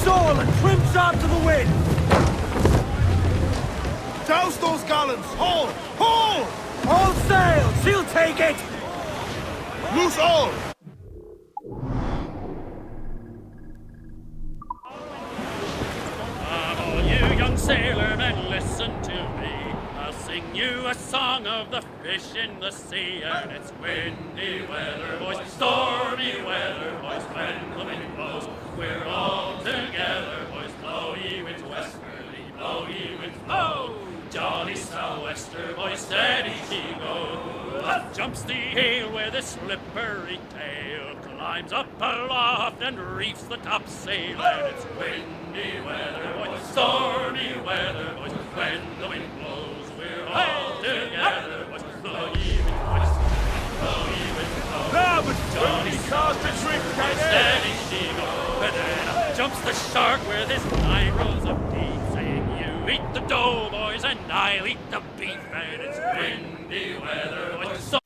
sail and trim sharp to the wind! Douse those gallants! Haul! Haul! All sail! She'll take it! Loose all! All you young sailormen, listen to me. I'll sing you a song of the fish in the sea. And it's windy weather, boys, stormy weather, boys, when the wind blows. We're all together, boys, blow ye winds westerly, blow ye winds blow. Jolly sou'wester, boys, steady she goes. Up jumps the ale with a slippery tail, climbs up aloft and reefs the topsail. And it's windy weather, boys, stormy weather, boys, when the wind blows. We're all together, boys, blow ye wind westerly, blow ye wind blow. Now, but Jolly cast the drink, boys, steady she goes. And then up jumps the shark with his 9 rows of teeth, saying, "You eat the dough, boys, and I'll eat the beef." And it's windy weather, boys, so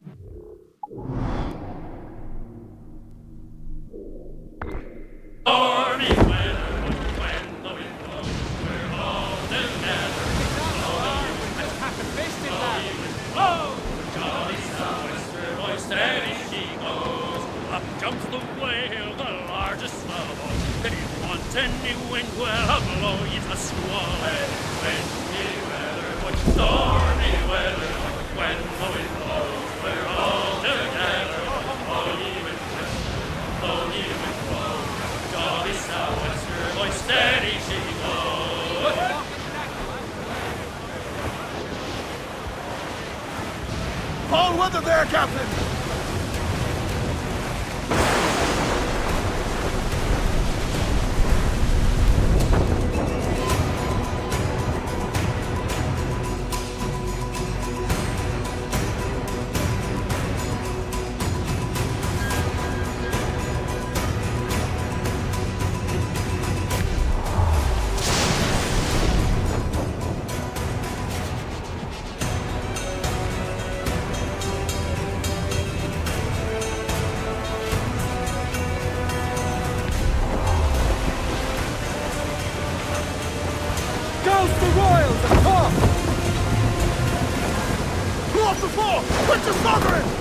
stormy weather, boys, when the wind blows. We're all together, blow. Jolly sou'wester, boys, steady she goes. Up jumps the whale, the largest of all. If you want any wind, well, I'll blow you the squall. And it's windy weather, boys, stormy weather, boys, when the wind blows. We're all together, blow ye wind westerly, blow ye wind blow. Jolly sou'wester, boys, steady she goes. All weather there, Captain! Douse the royals and talk! Pull off the floor! Put your father in!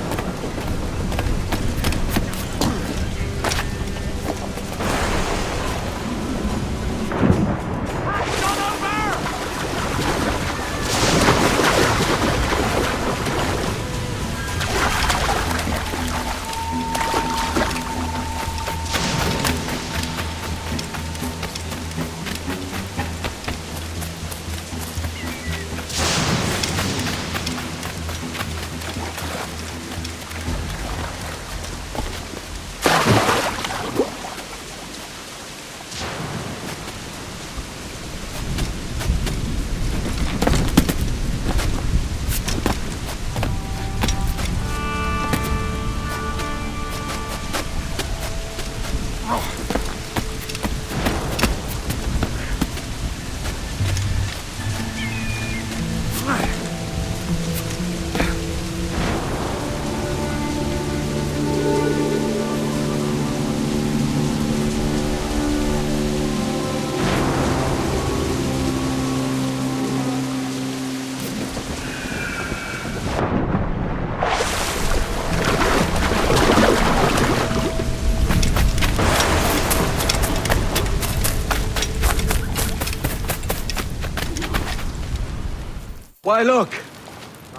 Why, look!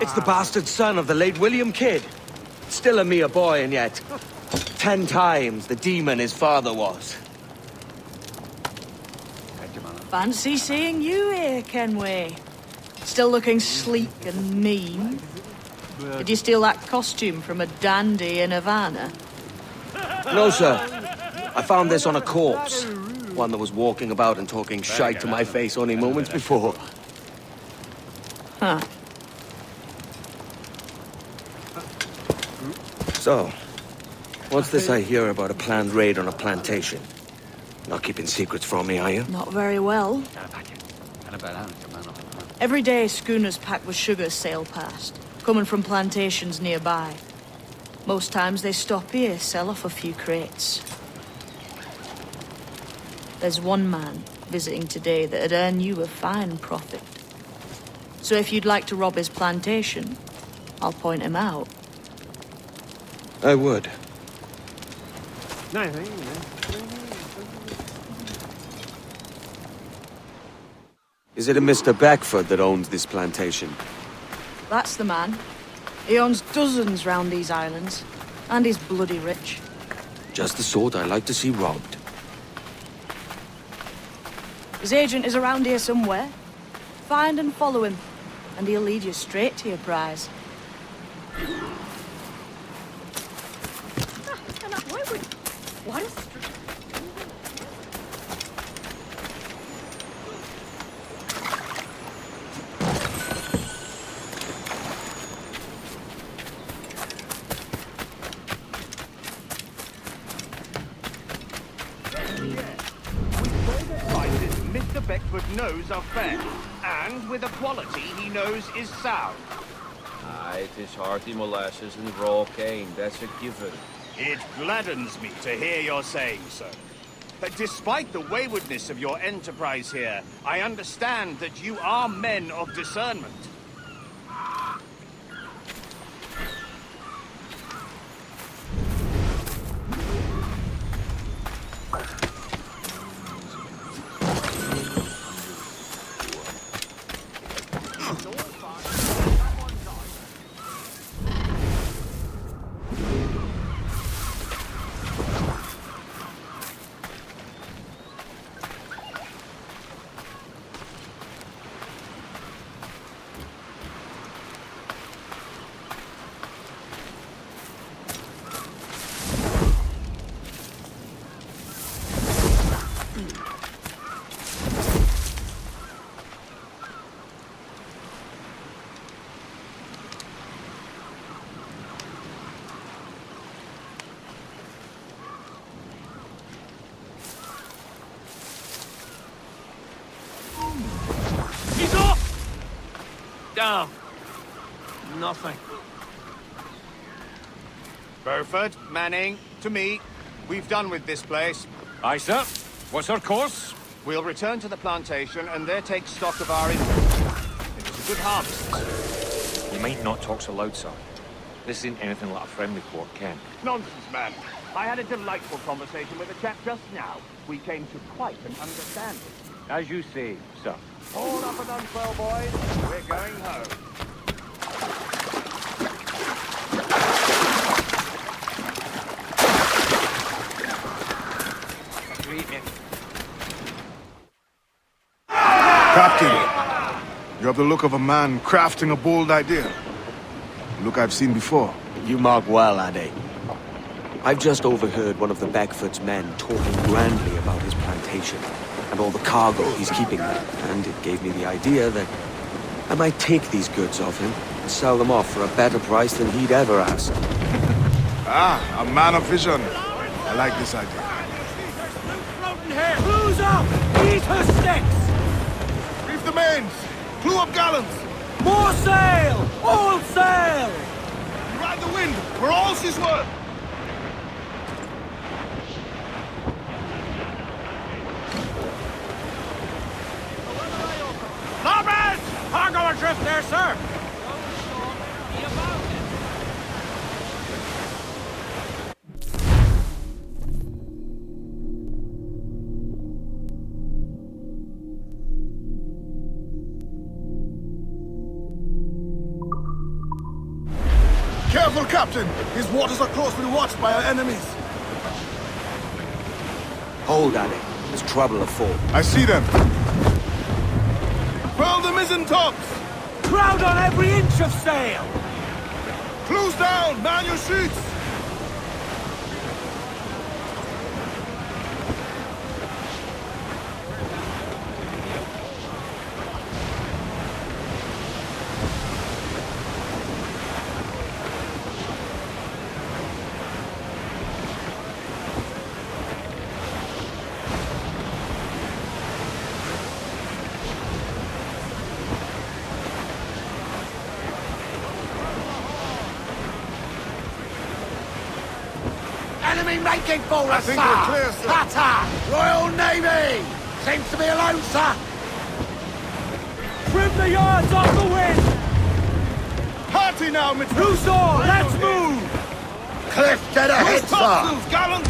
It's the bastard son of the late William Kidd. Still a mere boy, and yet 10 times the demon his father was. Fancy seeing you here, Kenway. Still looking sleek and mean. Did you steal that costume from a dandy in Havana? No, sir. I found this on a corpse. One that was walking about and talking shite to my face only moments before. Huh. So, what's this I hear about a planned raid on a plantation? Not keeping secrets from me, are you? Not very well. Every day, schooners packed with sugar sail past, coming from plantations nearby. Most times they stop here, sell off a few crates. There's one man visiting today that'd earn you a fine profit. So if you'd like to rob his plantation, I'll point him out. I would. Is it a Mr. Beckford that owns this plantation? That's the man. He owns dozens round these islands, and he's bloody rich. Just the sort I like to see robbed. His agent is around here somewhere. Find and follow him, and he'll lead you straight to your prize. What is... Mr. Beckford knows are fair, and with a quality he knows is sound. Aye, it is hearty molasses and raw cane, that's a given. It gladdens me to hear you're saying so. But despite the waywardness of your enterprise here, I understand that you are men of discernment. He's off! Down. Nothing. Burford, Manning, to me. We've done with this place. Aye, sir. What's our course? We'll return to the plantation and there take stock of our inventory. It was a good harvest. You might not talk so loud, sir. This isn't anything like a friendly port, Ken. Nonsense, man. I had a delightful conversation with a chap just now. We came to quite an understanding. As you say, sir. Hold up and unfurl, boys. We're going home. Captain, you have the look of a man crafting a bold idea. A look I've seen before. You mark well, Addy. I've just overheard one of the Beckford's men talking grandly about his plantation and all the cargo he's keeping there, and it gave me the idea that I might take these goods off him and sell them off for a better price than he'd ever ask. Ah, a man of vision. I like this idea. Close up! Eat her sticks! Reef the mains! Clew up gallants! More sail! All sail! Ride the wind for all she's worth! Larboard! Cargo adrift there, sir! Careful, Captain! These waters are closely watched by our enemies. Hold, Addy. There's trouble afoot. I see them. Furl the mizzen tops! Crowd on every inch of sail! Close down! Man your sheets! enemy making for I us, think sir? we're clear, sir. Cutter! Royal Navy! Seems to be alone, sir. Trim the yards off the wind! Party now, Mitch. Loose all, let's move! Cliff dead ahead, sir. Topsails, gallant!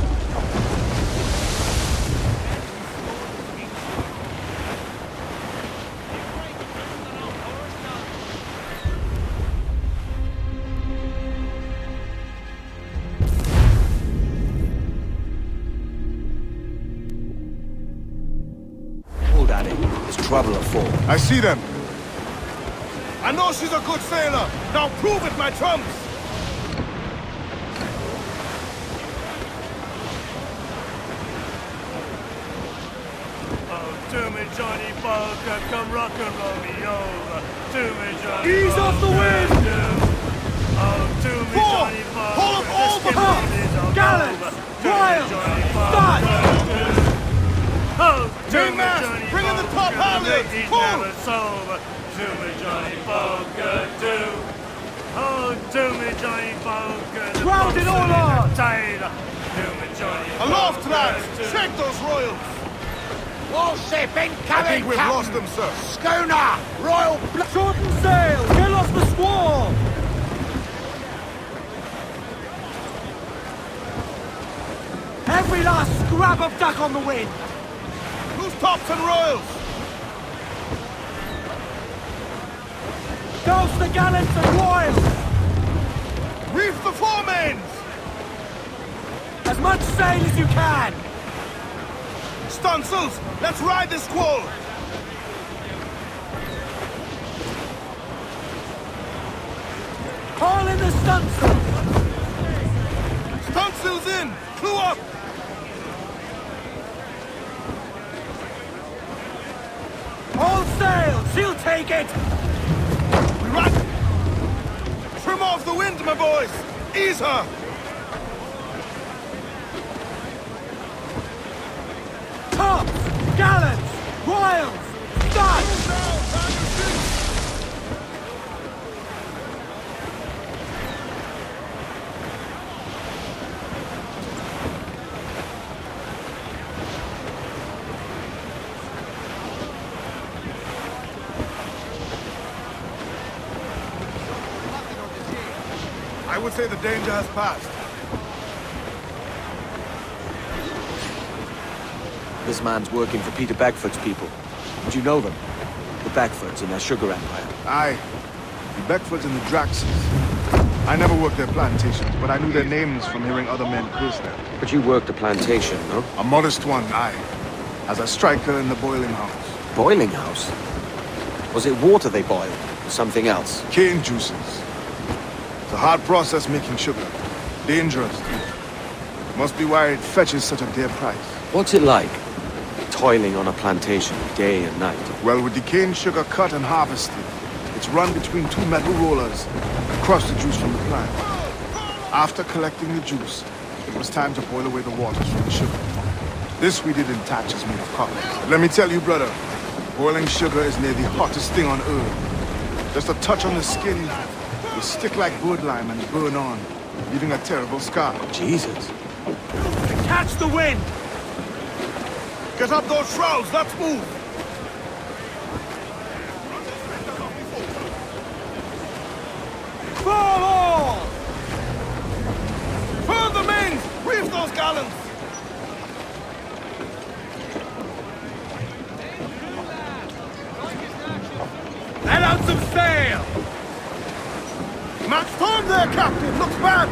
Hold at it. There's trouble afoot. I see them. I know she's a good sailor. Now prove it, my trumps. Oh, to me, Johnny Poker, come rock and roll me over. To me, Johnny Ease off the wind! Oh, to me, Four! Johnny Poker, Pull up all the Up! Gallants! Wild! Start! Oh, to Main me, mast, Johnny bring in the Poker, top halyards, he's pull! never sober. To me, Johnny Poker, do. Oh, to me, Johnny Poker, the Round it all boxer is on! a tailor. To me, Johnny Aloft, Poker, lads! do. Check those royals! Warship I incoming, think we've Captain. lost them, sir. Schooner! Royal Shorten sail! Get off the squall! Every last scrap of duck on the wind! Who's tops and royals? Douse the gallants and royals! Reef the foremains! As much sail as you can! Stunsails, let's ride this squall! Haul in the stunsail! Stunsails in! Clue up! All sail! She'll take it! We run! Trim off the wind, my boys! Ease her! Tops! Gallants! Royals! Start! I would say the danger has passed. This man's working for Peter Beckford's people. Do you know them? The Beckfords and their sugar empire. Aye. The Beckfords and the Draxes. I never worked their plantations, but I knew their names from hearing other men curse them. But you worked a plantation, no? A modest one, aye. As a striker in the boiling house. Boiling house? Was it water they boiled? Or something else? Cane juices. It's a hard process making sugar. Dangerous, too. Must be why it fetches such a dear price. What's it like? Toiling on a plantation day and night. Well, with the cane sugar cut and harvested, it's run between two metal rollers that crush the juice from the plant. After collecting the juice, it was time to boil away the waters from the sugar. This we did in thatches made of copper. Let me tell you, brother, boiling sugar is near the hottest thing on earth. Just a touch on the skin will stick like bird lime and burn on, leaving a terrible scar. Jesus. Catch the wind! Get up those shrouds, let's move! Fall all! Furl the mains! Reef those gallants! Let out some sail! Max storm there, Captain! Looks bad!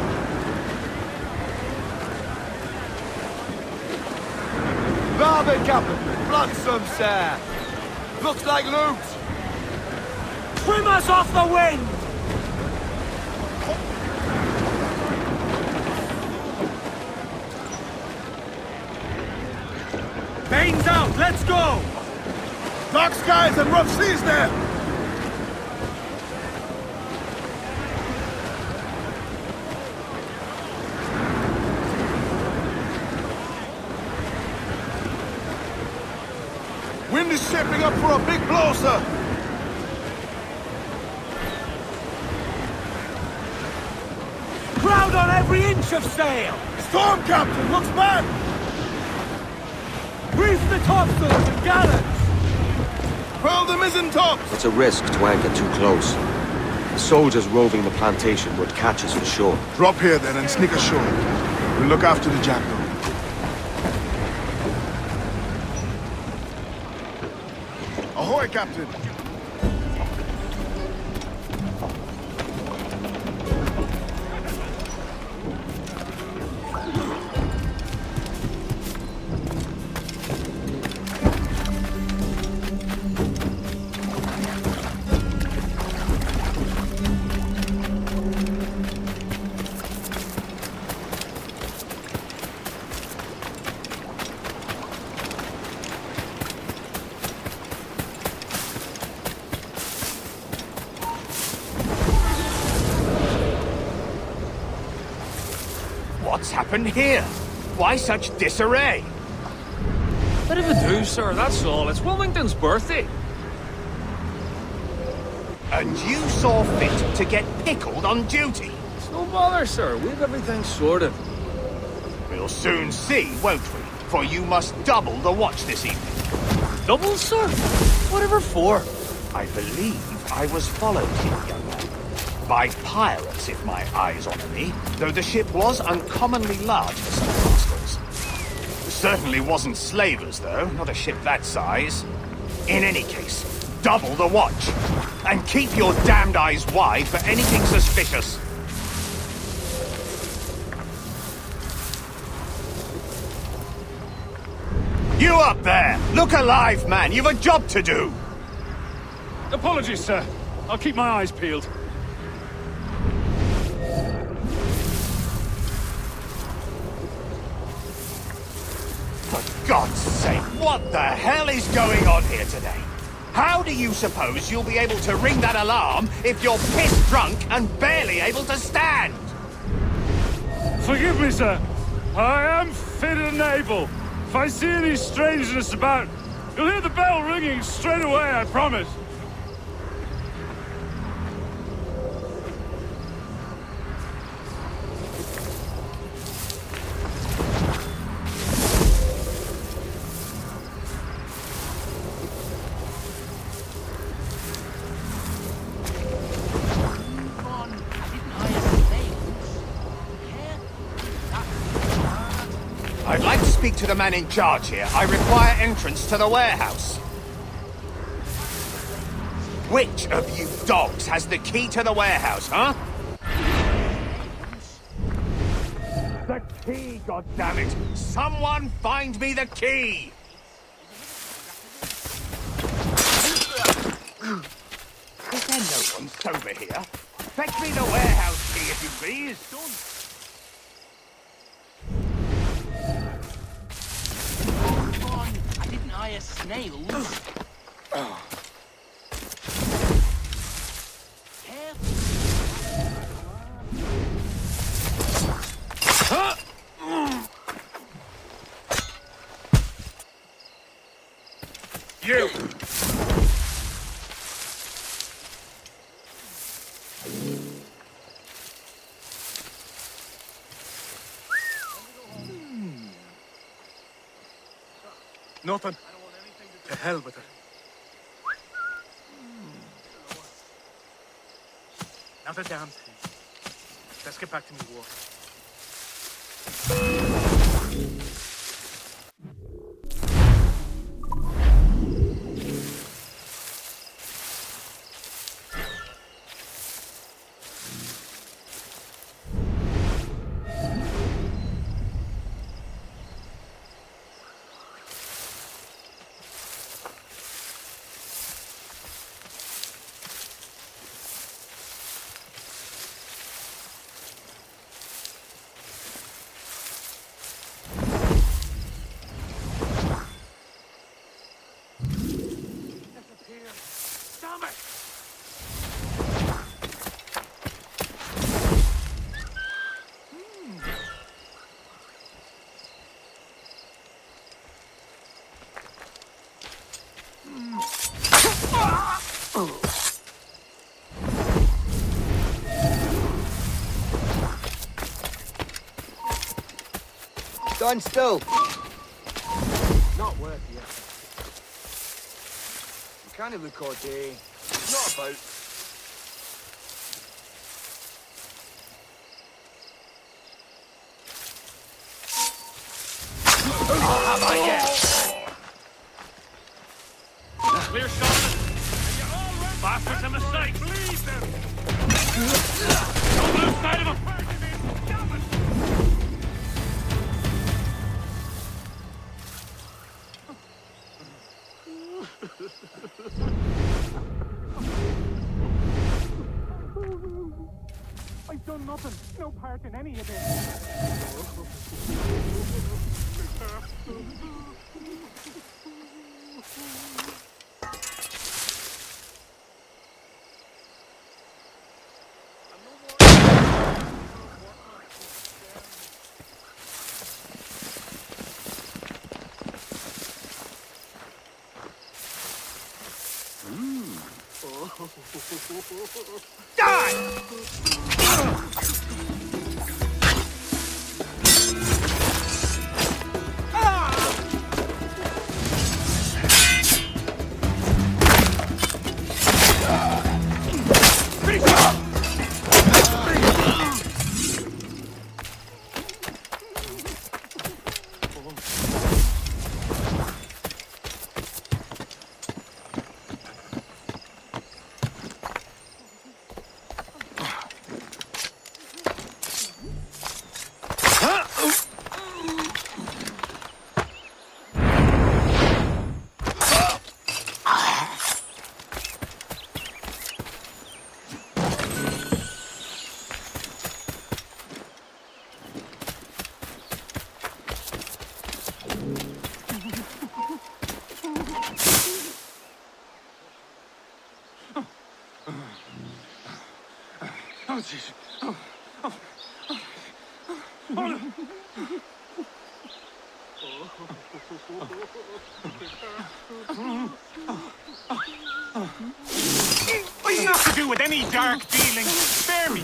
Barber Captain, bloodsome, sir. Looks like loot. Trim us off the wind! Mains out, let's go! Dark skies and rough seas there! Wind is shaping up for a big blow, sir! Crowd on every every inch of sail! Storm, Captain! Looks bad! Reef the topsails and gallants! Furl the mizzen tops! It's a risk to anchor too close. The soldiers roving the plantation would catch us for sure. Drop here then and sneak ashore. We'll look after the jackdaw. Ahoy, Captain! What's happened here? Why such disarray? Bit of a do, sir, that's all. It's Wilmington's birthday. And you saw fit to get pickled on duty? It's no bother, sir. We've everything sorted. We'll soon see, won't we? For you must double the watch this evening. Double, sir? Whatever for? I believe I was followed here, young man. By pirates, if my eyes honour me, though the ship was uncommonly large for such rascals. Certainly wasn't slavers, though, not a ship that size. In any case, double the watch. And keep your damned eyes wide for anything suspicious. You up there! Look alive, man! You've a job to do! Apologies, sir. I'll keep my eyes peeled. For God's sake, what the hell is going on here today? How do you suppose you'll be able to ring that alarm if you're piss drunk and barely able to stand? Forgive me, sir. I am fit and able. If I see any strangeness about, you'll hear the bell ringing straight away, I promise. I'd like to speak to the man in charge here. I require entrance to the warehouse. Which of you dogs has the key to the warehouse, huh? The key, goddammit! Someone find me the key! Is there no one sober here? Fetch me the warehouse key, if you please. Snails. You! Nothing. To hell with it. Not a damn thing. Let's get back to my work. Done still. Not worth the effort. You can't have look all day. It's not about. Clear shot. Bastards a mistake. Bleed them. Don't lose sight of him. I've done nothing. No part in any of this. Oh, Jesus. I've nothing to do with any dark feelings. Spare me.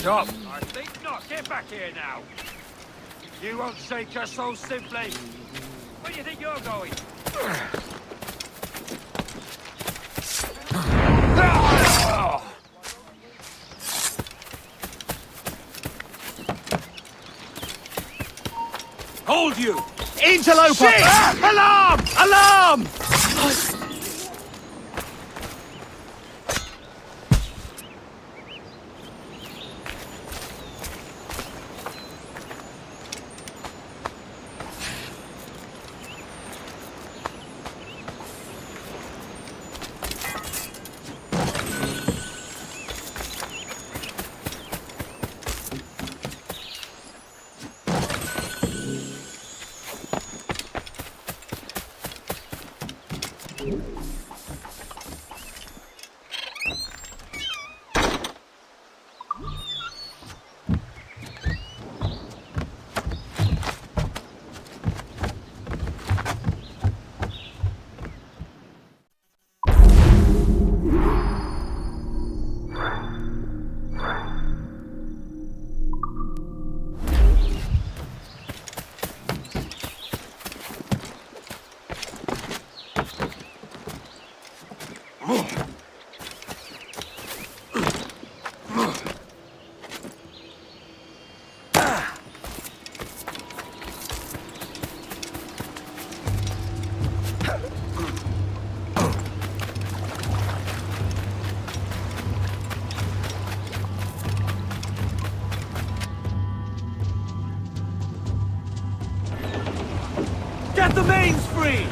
Stop! I think not. Get back here now. You won't shake us so simply. Where do you think you're going? Hold you! Interloper! Alarm! Alarm! Set the mains free!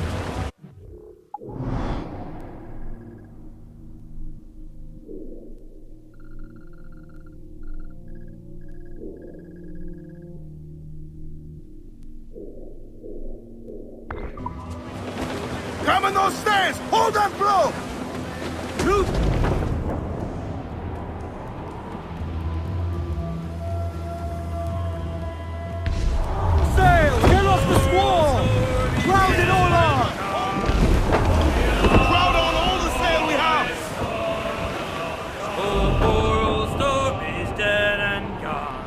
Come on those stairs! Hold that blow! Sail! Get off the squall! Round it all on! Crowd on all the sail we have! Oh, poor old Stormy's dead and gone.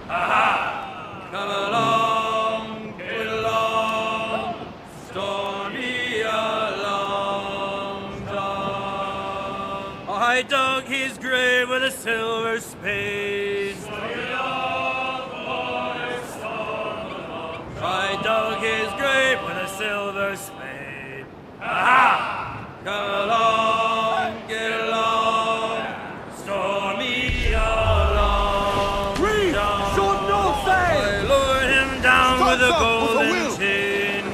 Aha! Come along, get along, Stormy along, John. I dug his grave with a silver spade. I dug his grave with a silver spade. Aha! Come along, get along, Stormy along. Reef! Short north sail! I lured him down with a Stop, with a golden will. chain.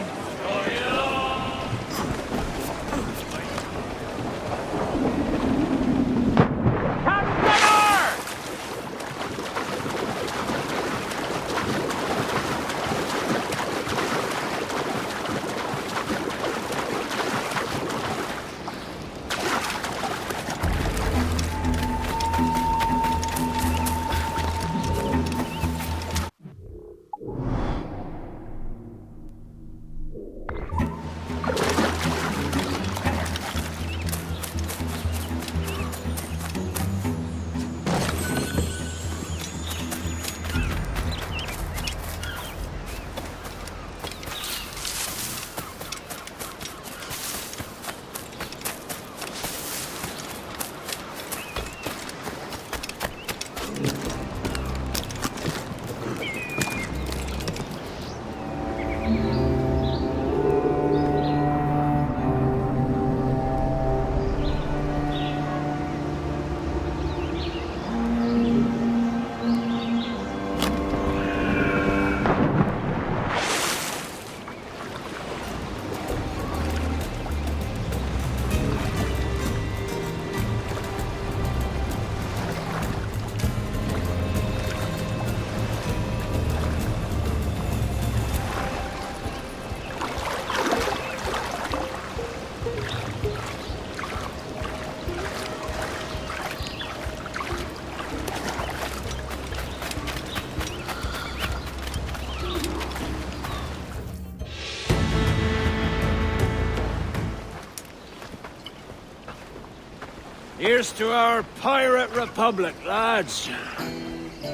Here's to our pirate republic, lads.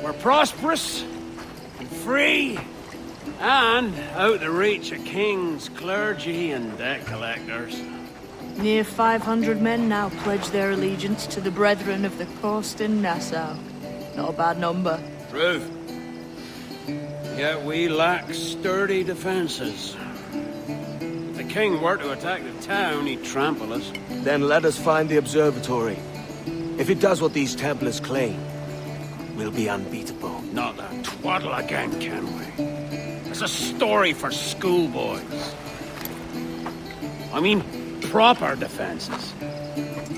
We're prosperous and free and out the reach of kings, clergy, and debt collectors. Near 500 men now pledge their allegiance to the Brethren of the Coast in Nassau. Not a bad number. Truth. Yet we lack sturdy defenses. If the king were to attack the town, he'd trample us. Then let us find the observatory. If it does what these Templars claim, we'll be unbeatable. Not that twaddle again, can we? It's a story for schoolboys. I mean, proper defenses.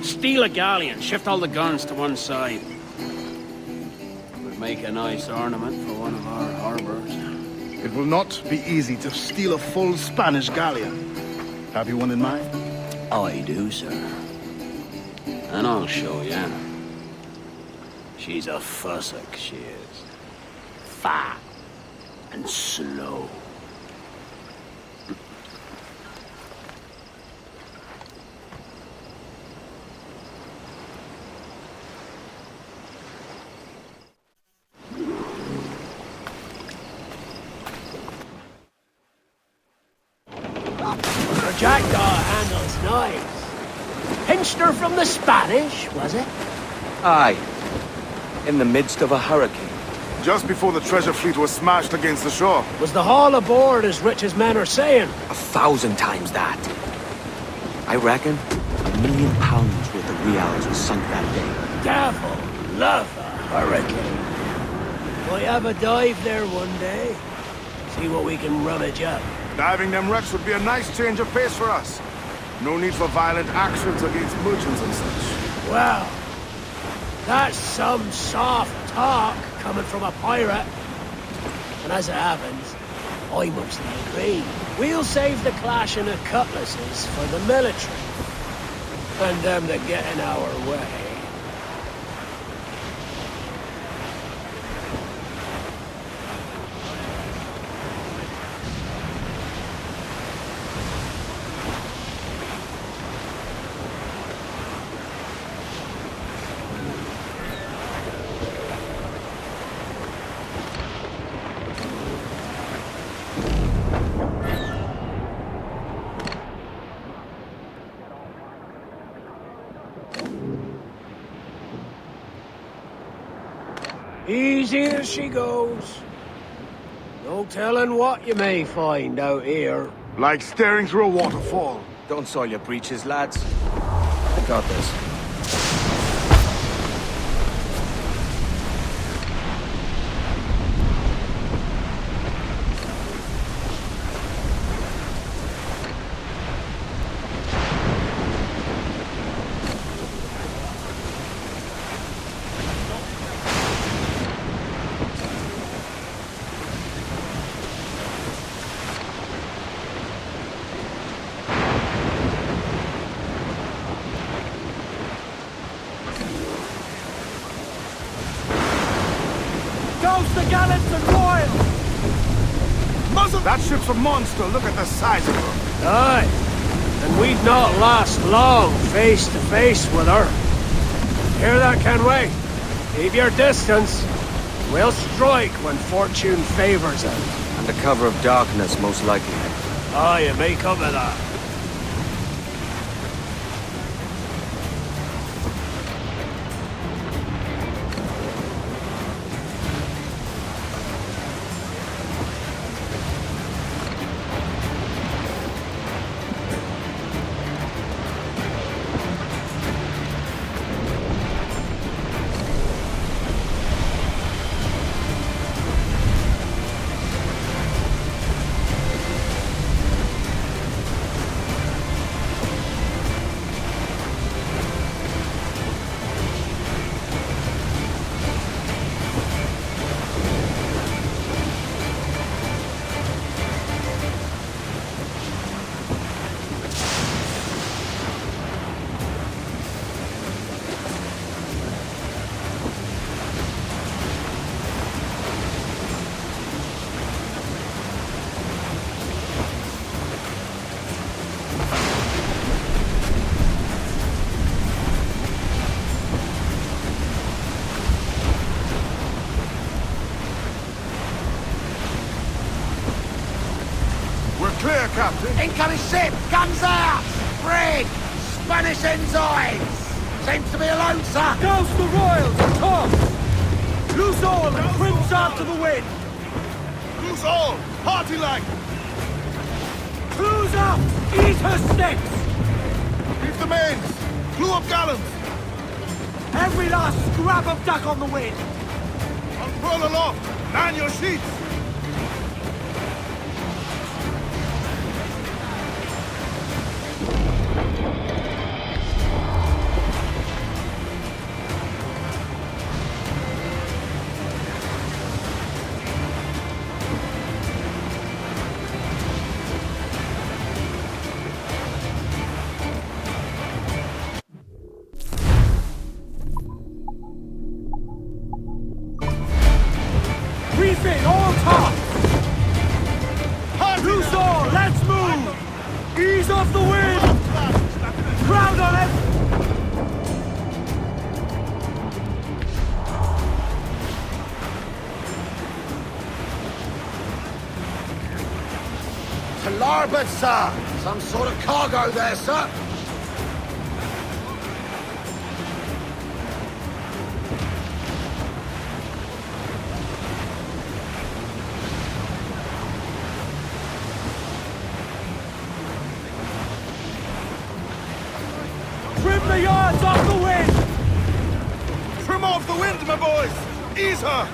Steal a galleon, shift all the guns to one side. Would make a nice ornament for one of our harbors. It will not be easy to steal a full Spanish galleon. Have you one in mind? I do, sir. And I'll show you. She's a fussock, she is. Fat and slow. Her jackdaw handles knives. Pinched her from the Spanish, was it? Aye. In the midst of a hurricane. Just before the treasure fleet was smashed against the shore. Was the haul aboard as rich as men are saying? 1,000 times that. I reckon £1 million worth of reals was sunk that day. Devil love a hurricane. Might have a dive there one day. See what we can rummage up. Diving them wrecks would be a nice change of pace for us. No need for violent actions against merchants and such. Well, that's some soft talk coming from a pirate. And as it happens, I mostly agree. We'll save the clashing of cutlasses for the military. And them that get in our way. Easy as she goes. No telling what you may find out here. Like staring through a waterfall. Don't soil your breeches, lads. I got this. The gallants and royals! Muzzle! That ship's a monster. Look at the size of her. Aye. And we'd not last long face to face with her. Hear that, Kenway? Keep your distance. We'll strike when fortune favors us. Under cover of darkness, most likely. Aye, it may come to that. Clear, Captain. Incoming ship! Guns out! Brig! Spanish ensigns! Seems to be alone, sir! Douse the royals and tops! Loose all and crimps out to the wind! Loose all! Party like! Close up! Eat her sticks! Leave the mains! Clew up gallants! Every last scrap of duck on the wind! Unfurl aloft! Man your sheets! Refit all tops! Loose all, let's move! Ease off the wind! Crowd on it! To larboard, sir! Some sort of cargo there, sir! Trim the yards off the wind! Trim off the wind, my boys! Ease her!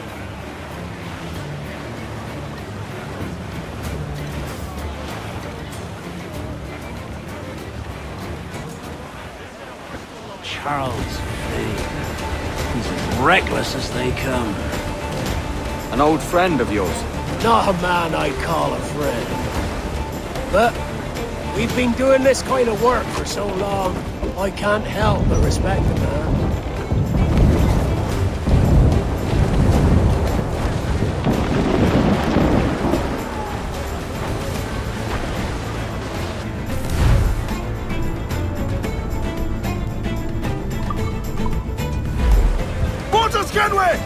Charles Fade. He's as reckless as they come. An old friend of yours? Not a man I'd call a friend. But we've been doing this kind of work for so long, I can't help but respect the man. Mortars, Kenway!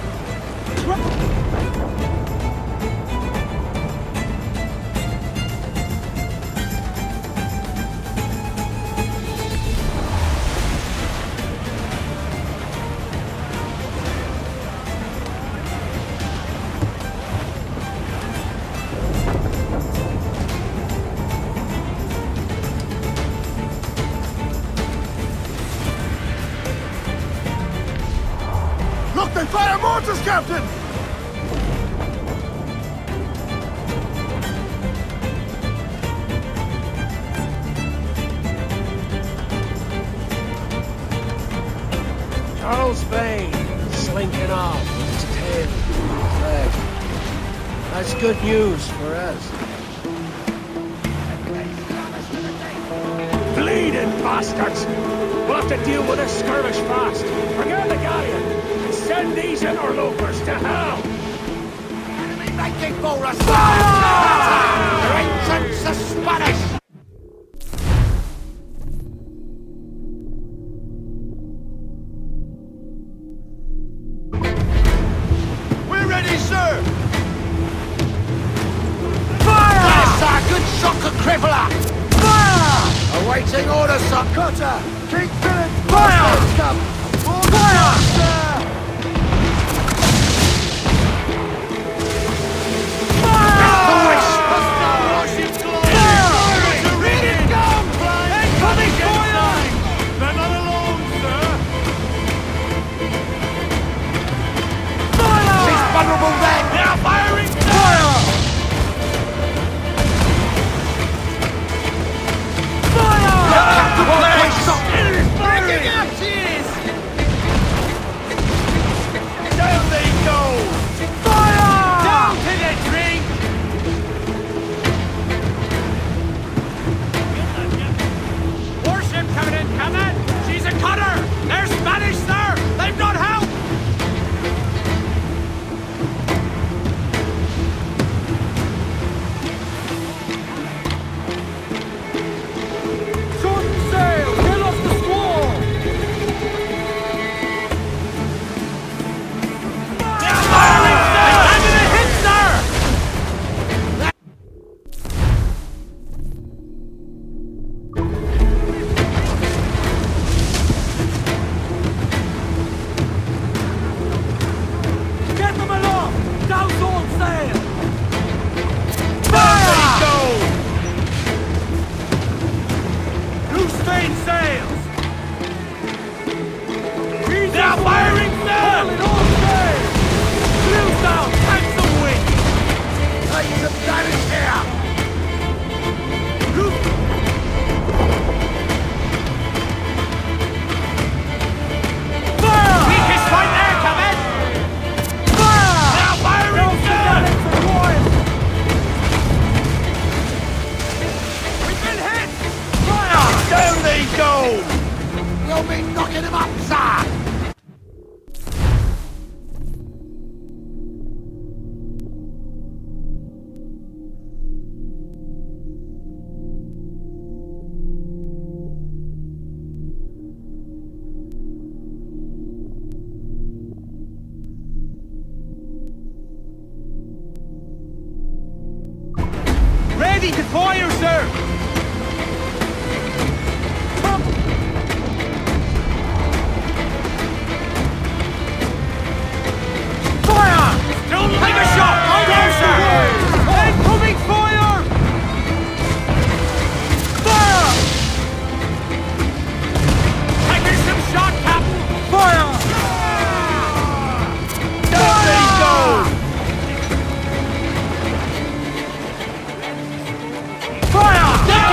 Look, they fire mortars, Captain! Charles Fade slinking off with his tail between his legs. That's good news for us. Bleeding bastards! We'll have to deal with this skirmish fast. Forget the galleon and send these interlopers to hell! Enemy making for us! Fire! Their entrance are Spanish! We're ready, sir! Fire! That's our good shocker crippler! Fire! Awaiting orders, sir! Cutter! King Philip! Fire! Fire! Sir! Vulnerable then! They are firing! Fire! Breaking out, cheers! Down they go! Fire! Down to the drink! Warship coming in, Captain! She's a cutter! They're Spanish, sir! They've got help! Shorten sail! Get off the squall! They're firing, sir! I'm gonna hit, sir! Get them aloft! Down all sail! There they go! Loose main sails! They're firing, sir! All all sail! Clews down! Catch the wind! Take some damage here! Fire! Weakest point there, Captain! Fire! They're firing, sir! We've been hit! Fire! Down they go! We'll be knocking them up, sir! Ready to fire, sir! Fire! Don't take a shot! Hold on, sir! Incoming fire! Fire! Taking some shot, Captain! Fire! Down they go! Fire! Down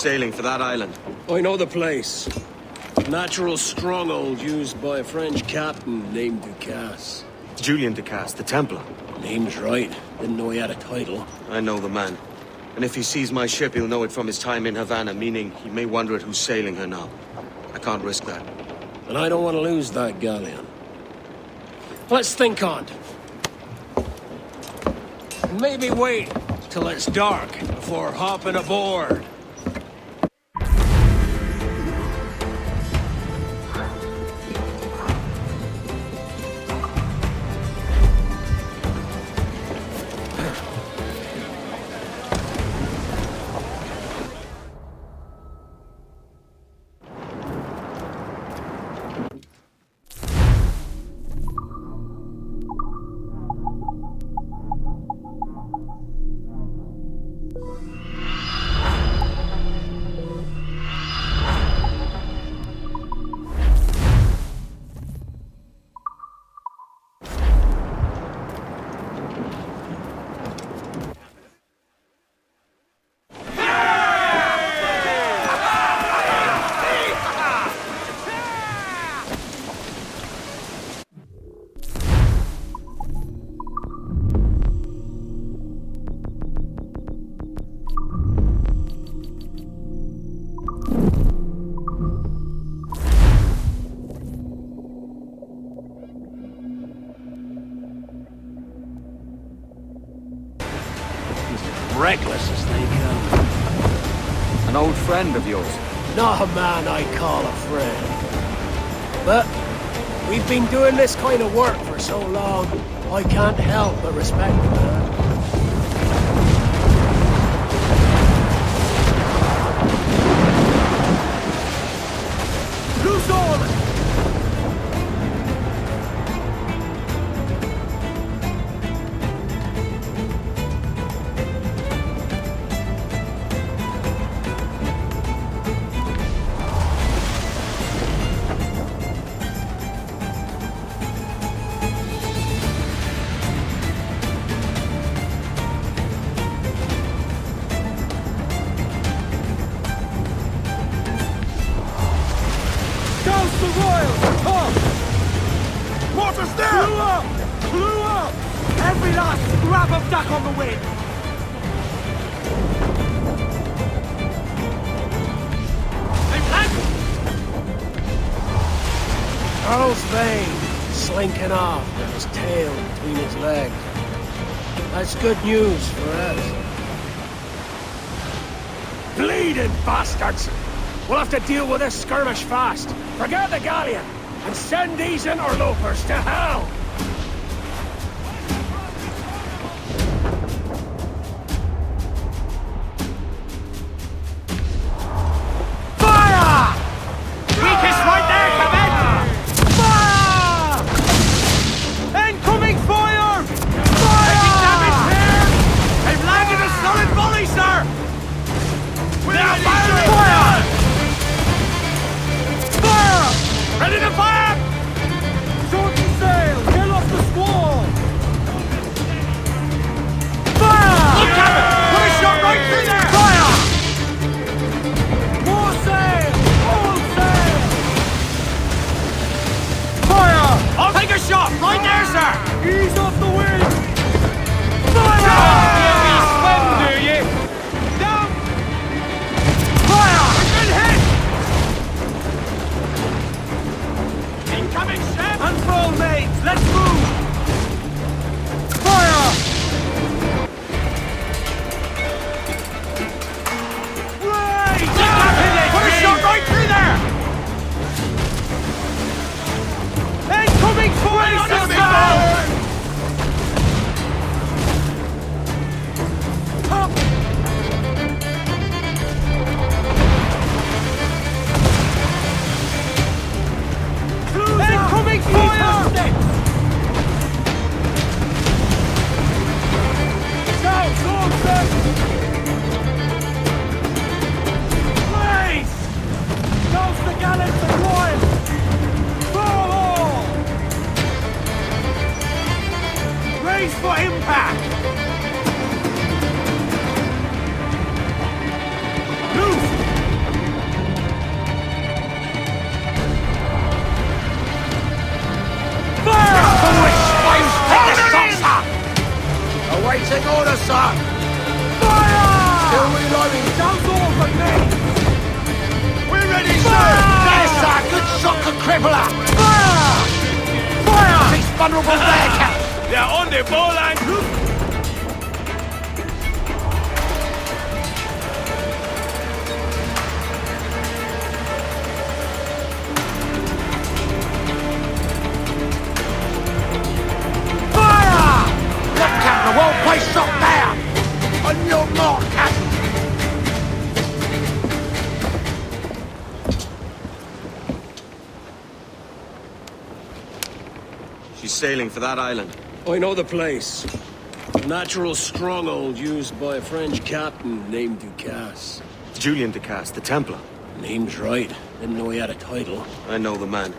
sailing for that island? I know the place. Natural stronghold used by a French captain named Ducasse. Julian Ducasse, the Templar. Name's right. Didn't know he had a title. I know the man. And if he sees my ship, he'll know it from his time in Havana, meaning he may wonder at who's sailing her now. I can't risk that. And I don't want to lose that galleon. Let's think on it. And maybe wait till it's dark before hopping aboard. Reckless as they come. An old friend of yours? Not a man I call a friend. But we've been doing this kind of work for so long, I can't help but respect the man. Loose all! Every last scrap of duck on the wind! Earl's Vane, slinking off with his tail between his legs. That's good news for us. Bleeding bastards! We'll have to deal with this skirmish fast. Forget the galleon, and send these interlopers to hell! Ready to fire! Short and sail! Triple up! Fire! Fire! He's vulnerable there, Captain! They're on the ball and... Fire! Look, Captain, the whole place shot down! On your mark, Captain! She's sailing for that island. I know the place. A natural stronghold used by a French captain named Ducasse. Julian Ducasse, the Templar. Name's right. Didn't know he had a title. I know the man.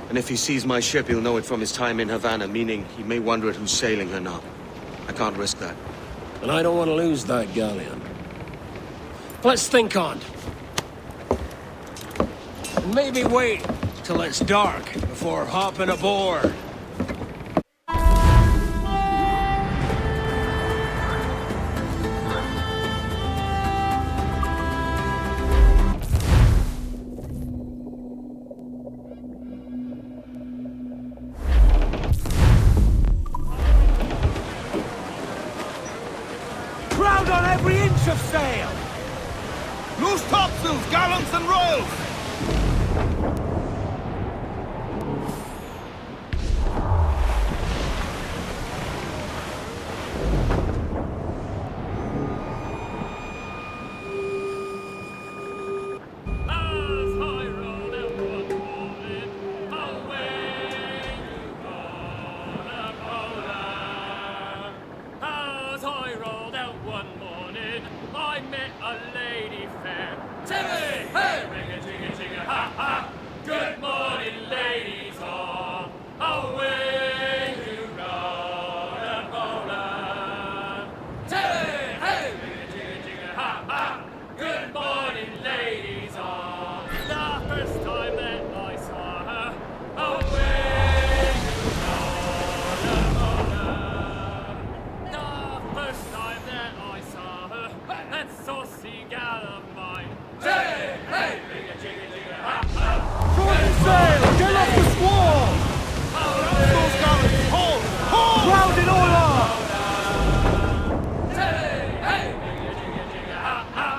And if he sees my ship, he'll know it from his time in Havana, meaning he may wonder at who's sailing her now. I can't risk that. And I don't want to lose that galleon. Let's think on it. And maybe wait till it's dark before hopping aboard. Crowd on every inch of sail! Loose topsails, gallants and royals! As I rode out one morning, away you gonna Poland. As I rode out one morning, I met a lady fair. Timmy, hey, ring a jigga jigga ha ha. Good morning, ladies all. Away you gonna Poland. Timmy, hey, ring a jigga jigga ha ha. Good morning, ladies all. The first time that I saw her, away you gonna Poland. The first time that I saw her, that saucy gal of mine. Hey, hey, ring a jigga jigga ha ha. Shorten sail! Get off the squall! Those gallants, hold! Hold! Crowd it all up! Hey, hey, ring a jigga jigga ha ha.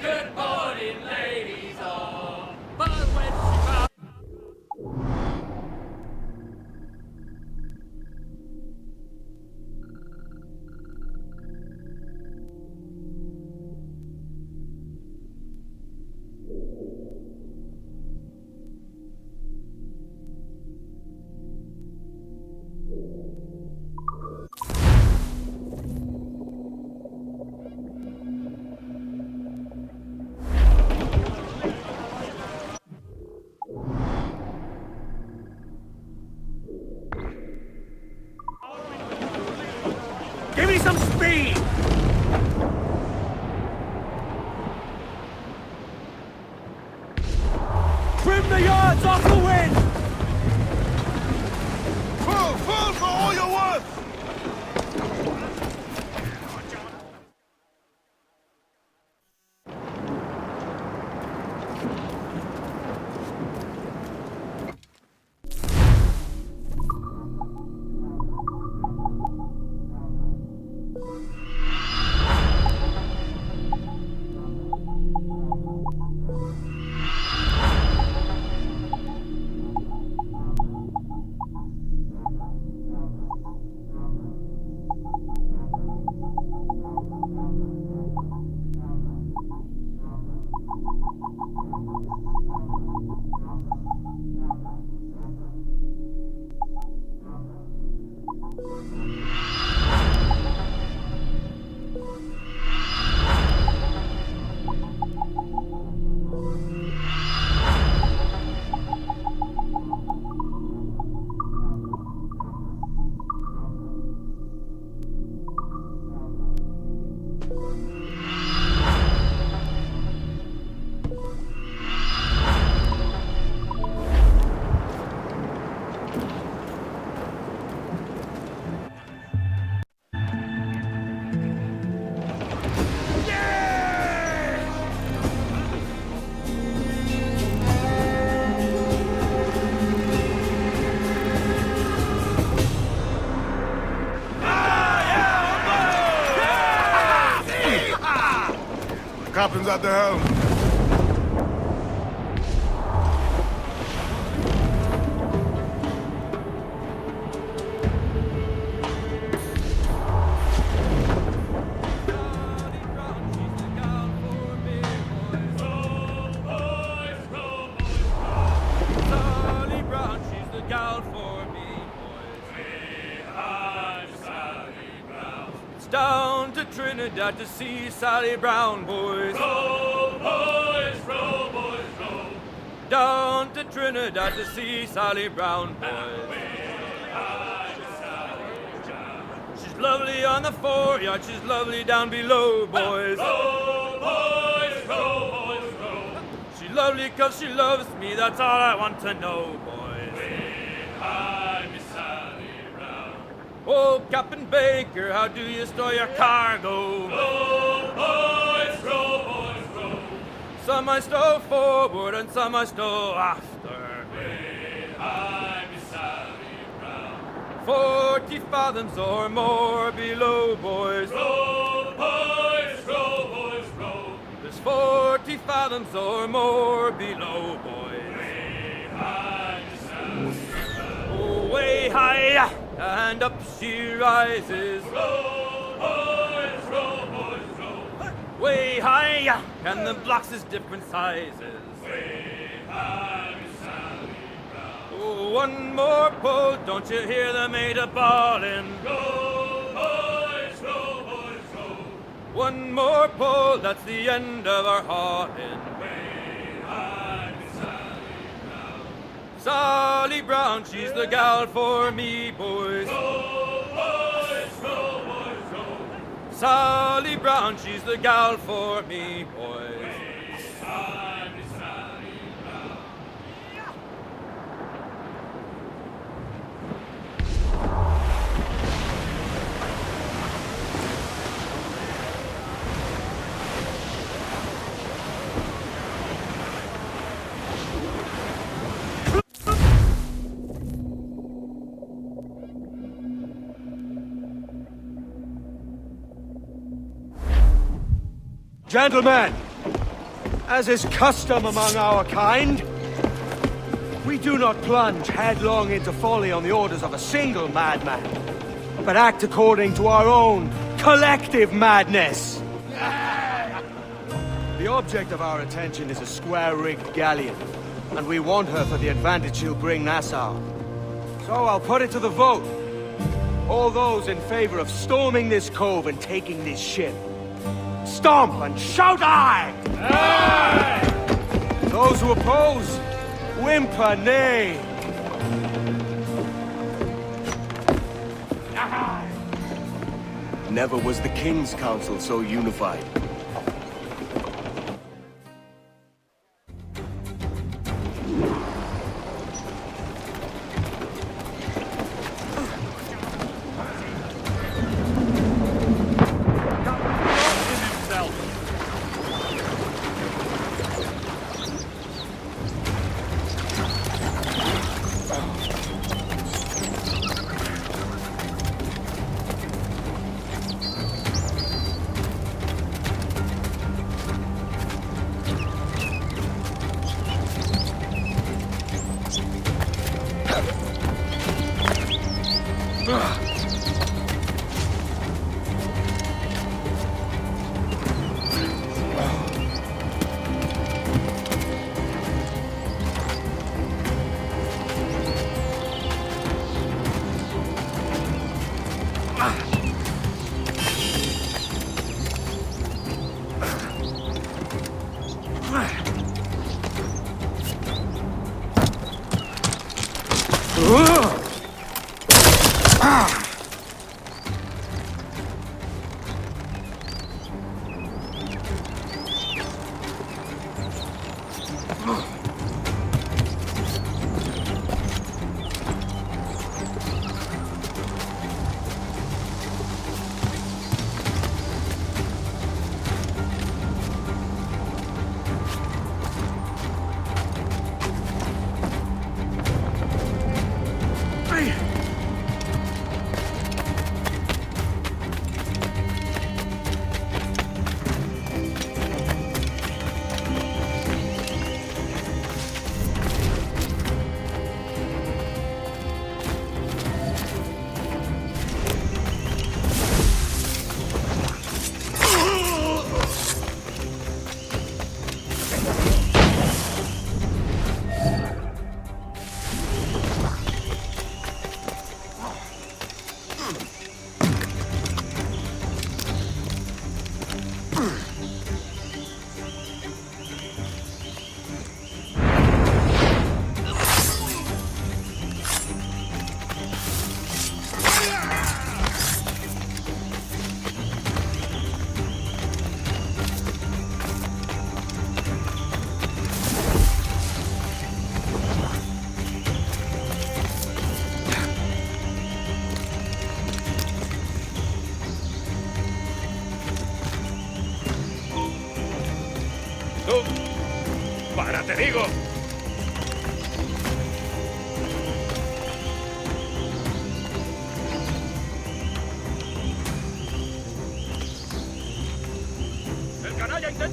Good morning, ladies all. But when she found Give me some speed! Trim the yards off the wind! Full, full for all you're worth! at the helm. Down to Trinidad to see Sally Brown, boys. Row, boys, row, boys, row. Down to Trinidad to see Sally Brown, boys. She's lovely on the foreyard, she's lovely down below, boys. Row, boys, row, boys, row. She's lovely 'cause she loves me, that's all I want to know, boys. Oh, Captain Baker, how do you store your cargo? Row, boys, row, boys, row. Some I stow forward and some I stow after. I'm Sally Brown. 40 fathoms or more below, boys. Row, boys, row, boys, row. There's 40 fathoms or more below, boys. I'm Sally Brown. Oh, way high. And up she rises. Row, boys, row. Way high, and the blocks is different sizes. Way high, Sally Brown. Oh, one more pull, don't you hear the mate a bawling? Row, boys, row. One more pull, that's the end of our hauling. Sally Brown, she's the gal for me, boys. Row, boys, row. Sally Brown, she's the gal for me, boys. I'm Sally Brown. Gentlemen, as is custom among our kind, we do not plunge headlong into folly on the orders of a single madman, but act according to our own collective madness. The object of our attention is a square-rigged galleon, and we want her for the advantage she'll bring Nassau. So I'll put it to the vote. All those in favor of storming this cove and taking this ship, stomp and shout aye! Aye! Those who oppose, whimper nay. Never was the King's Council so unified.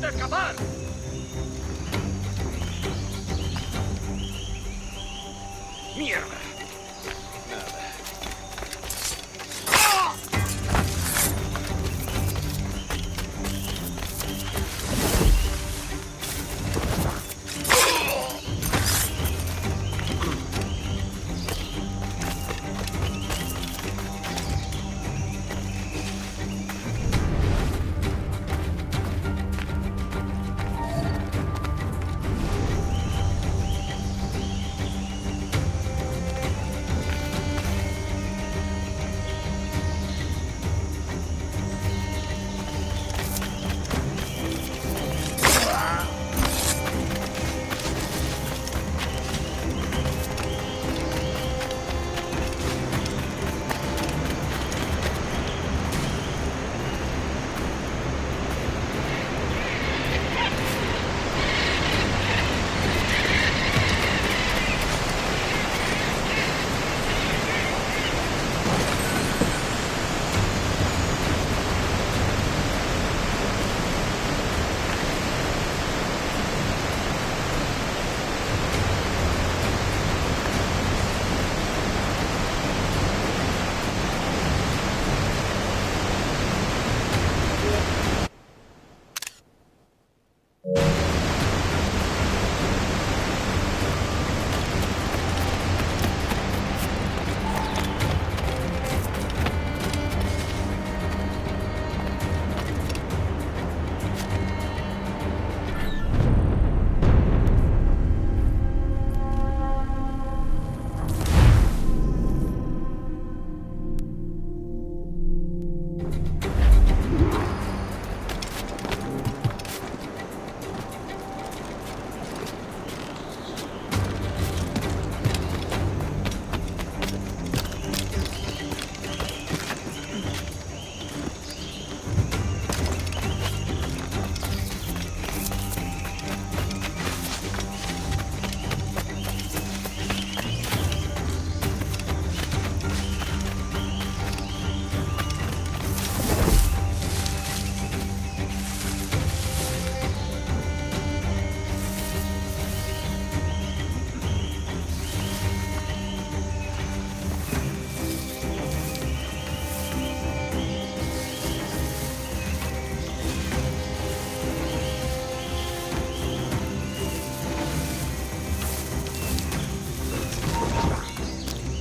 intente escapar! ¡Mierda!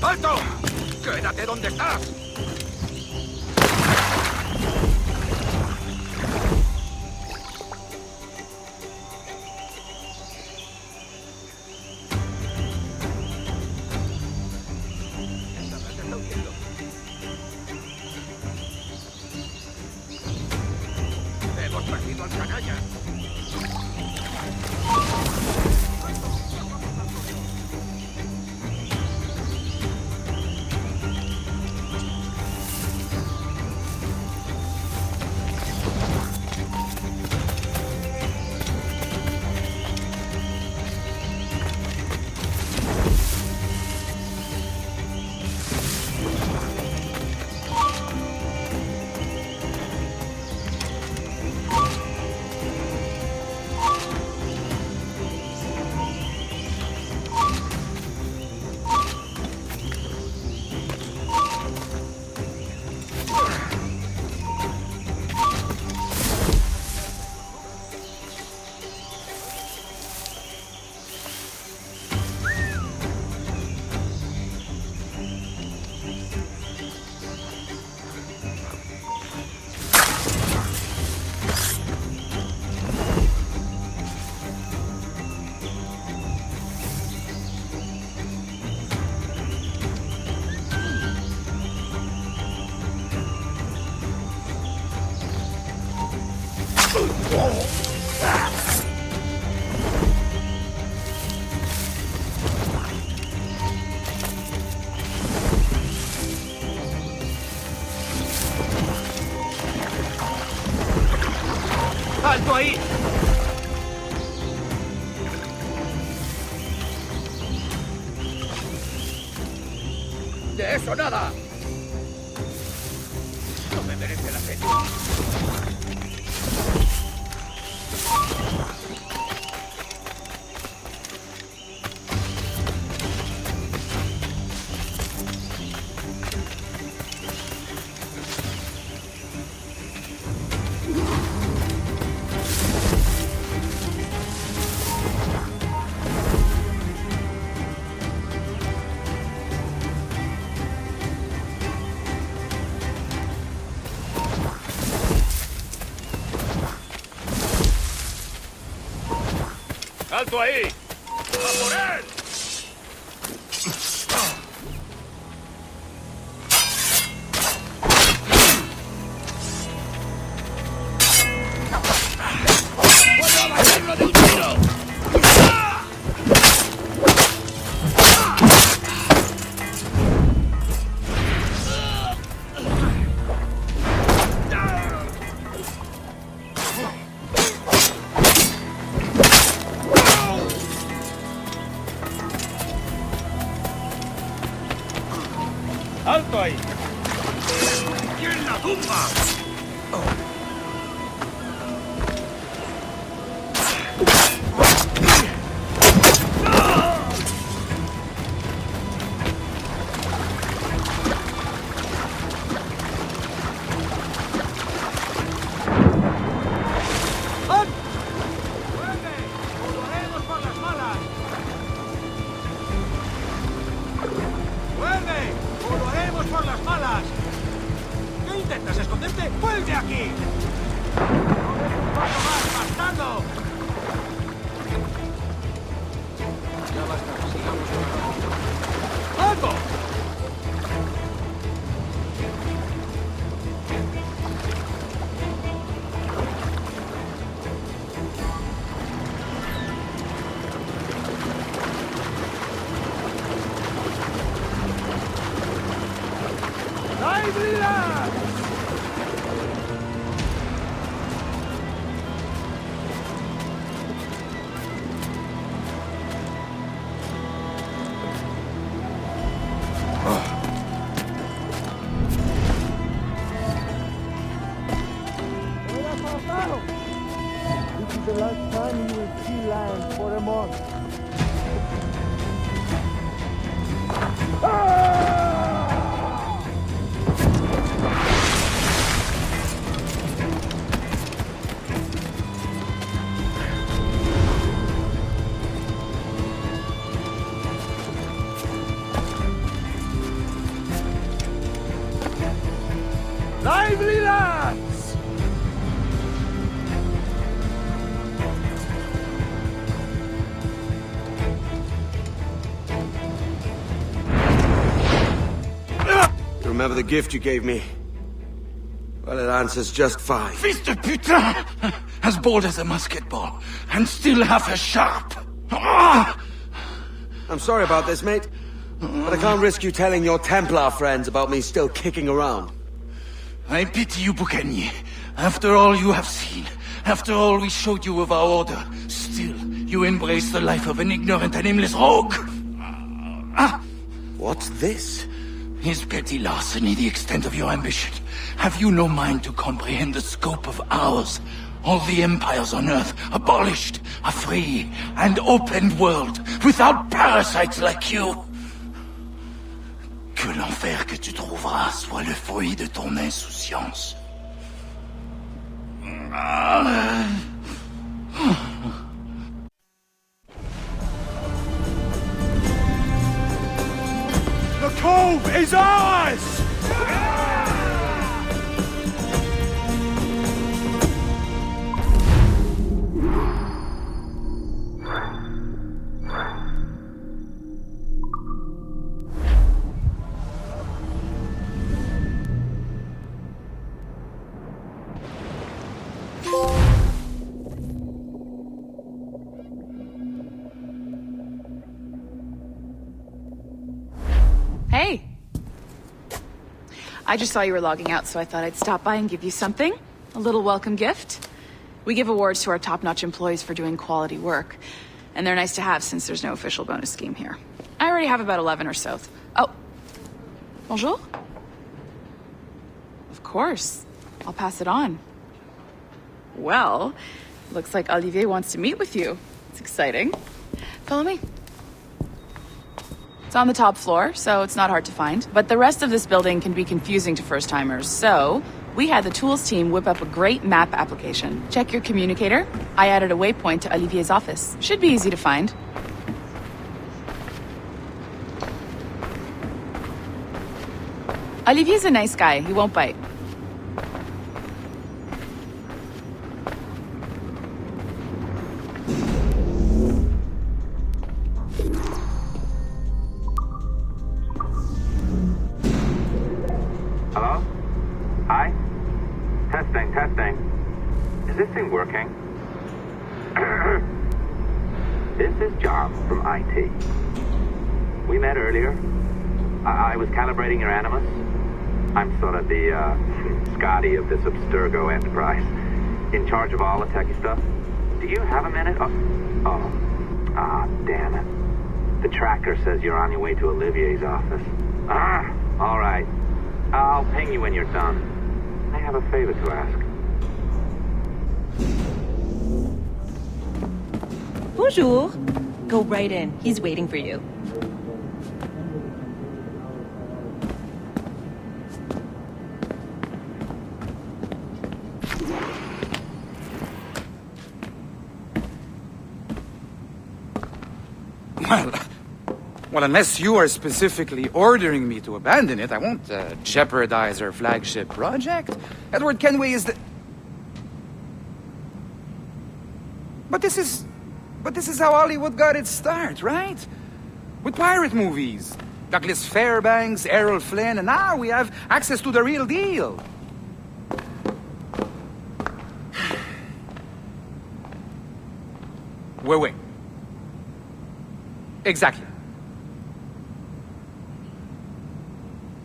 ¡Alto! ¡Quédate donde estás! Hemos perdido al canalla. ¡Alto ahí! ¡De eso nada! No me merece la pena. ¡Alto ahí! ¡A por él! ¡Puedo abatirlo de un tiro! ¡Alto ahí! ¡Y en la tumba! Lively, lads! You remember the gift you gave me? Well, it answers just fine. Fils de putain! As bold as a musket ball, and still half as sharp. Ah! I'm sorry about this, mate. But I can't risk you telling your Templar friends about me still kicking around. I pity you, Boucanier. After all you have seen, after all we showed you of our order, still you embrace the life of an ignorant and aimless rogue. What's this? Is petty larceny the extent of your ambition? Have you no mind to comprehend the scope of ours? All the empires on Earth abolished, a free and open world without parasites like you. Que l'enfer que tu trouveras soit le fruit de ton insouciance. The cove is ours! Hey! I just saw you were logging out, so I thought I'd stop by and give you something. A little welcome gift. We give awards to our top-notch employees for doing quality work. And they're nice to have since there's no official bonus scheme here. I already have about 11 or so. Oh. Bonjour? Of course. I'll pass it on. Well, looks like Olivier wants to meet with you. It's exciting. Follow me. It's on the top floor, so it's not hard to find. But the rest of this building can be confusing to first-timers, so we had the tools team whip up a great map application. Check your communicator. I added a waypoint to Olivier's office. Should be easy to find. Olivier's a nice guy. He won't bite. IT. We met earlier. I was calibrating your Animus. I'm sort of the, Scotty of this Abstergo enterprise. In charge of all the techie stuff. Do you have a minute? Damn it. The tracker says you're on your way to Olivier's office. All right. I'll ping you when you're done. I have a favor to ask. Bonjour. Go right in. He's waiting for you. Well, unless you are specifically ordering me to abandon it, I won't jeopardize our flagship project. Edward Kenway is the... But this is how Hollywood got its start, right? With pirate movies. Douglas Fairbanks, Errol Flynn, and now we have access to the real deal. Wait. Exactly.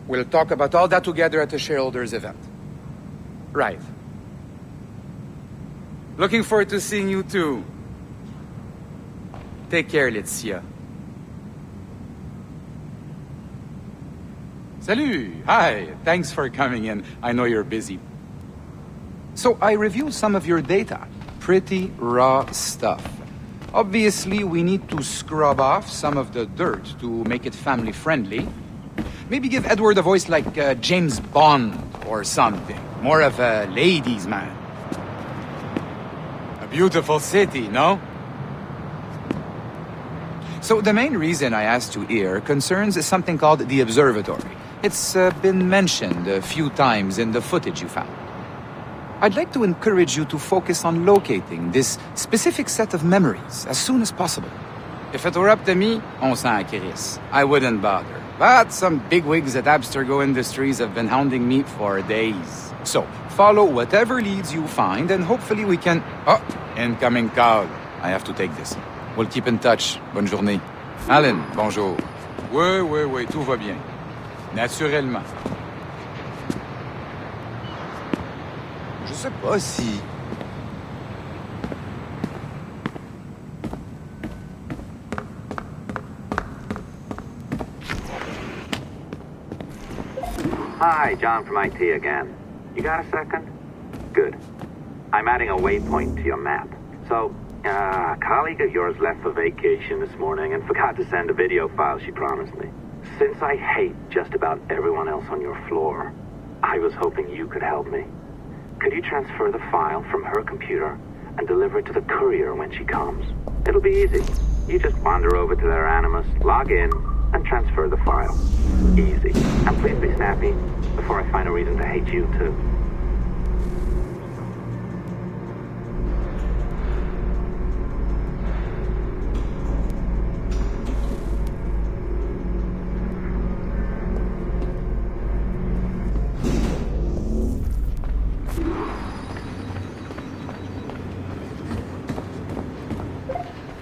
We'll talk about all that together at the shareholders event. Right. Looking forward to seeing you too. Take care, Laetitia. Salut! Hi! Thanks for coming in. I know you're busy. So I reviewed some of your data. Pretty raw stuff. Obviously, we need to scrub off some of the dirt to make it family-friendly. Maybe give Edward a voice like James Bond or something. More of a ladies' man. A beautiful city, no? So the main reason I asked you here concerns something called the Observatory. It's been mentioned a few times in the footage you found. I'd like to encourage you to focus on locating this specific set of memories as soon as possible. If it were up to me, on s'en crisse. I wouldn't bother. But some bigwigs at Abstergo Industries have been hounding me for days. So, follow whatever leads you find and hopefully we can... Oh, incoming call. I have to take this. We'll keep in touch. Bonne journée. Alan, bonjour. Oui, tout va bien. Naturellement. Je sais pas si... Hi, John from IT again. You got a second? Good. I'm adding a waypoint to your map. So, a colleague of yours left for vacation this morning and forgot to send a video file she promised me. Since I hate just about everyone else on your floor, I was hoping you could help me. Could you transfer the file from her computer and deliver it to the courier when she comes? It'll be easy. You just wander over to their Animus, log in, and transfer the file. Easy. And please be snappy before I find a reason to hate you too.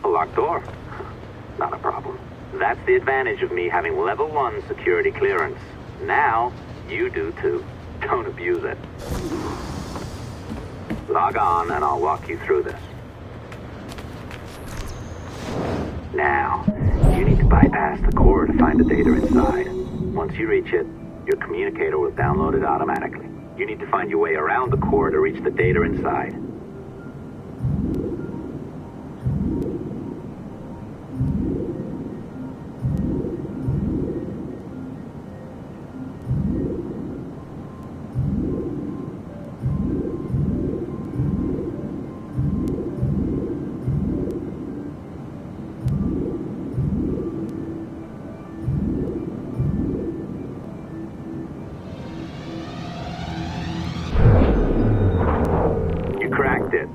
A locked door? Not a problem. That's the advantage of me having level 1 security clearance. Now, you do too. Don't abuse it. Log on and I'll walk you through this. Now, you need to bypass the core to find the data inside. Once you reach it, your communicator will download it automatically. You need to find your way around the core to reach the data inside.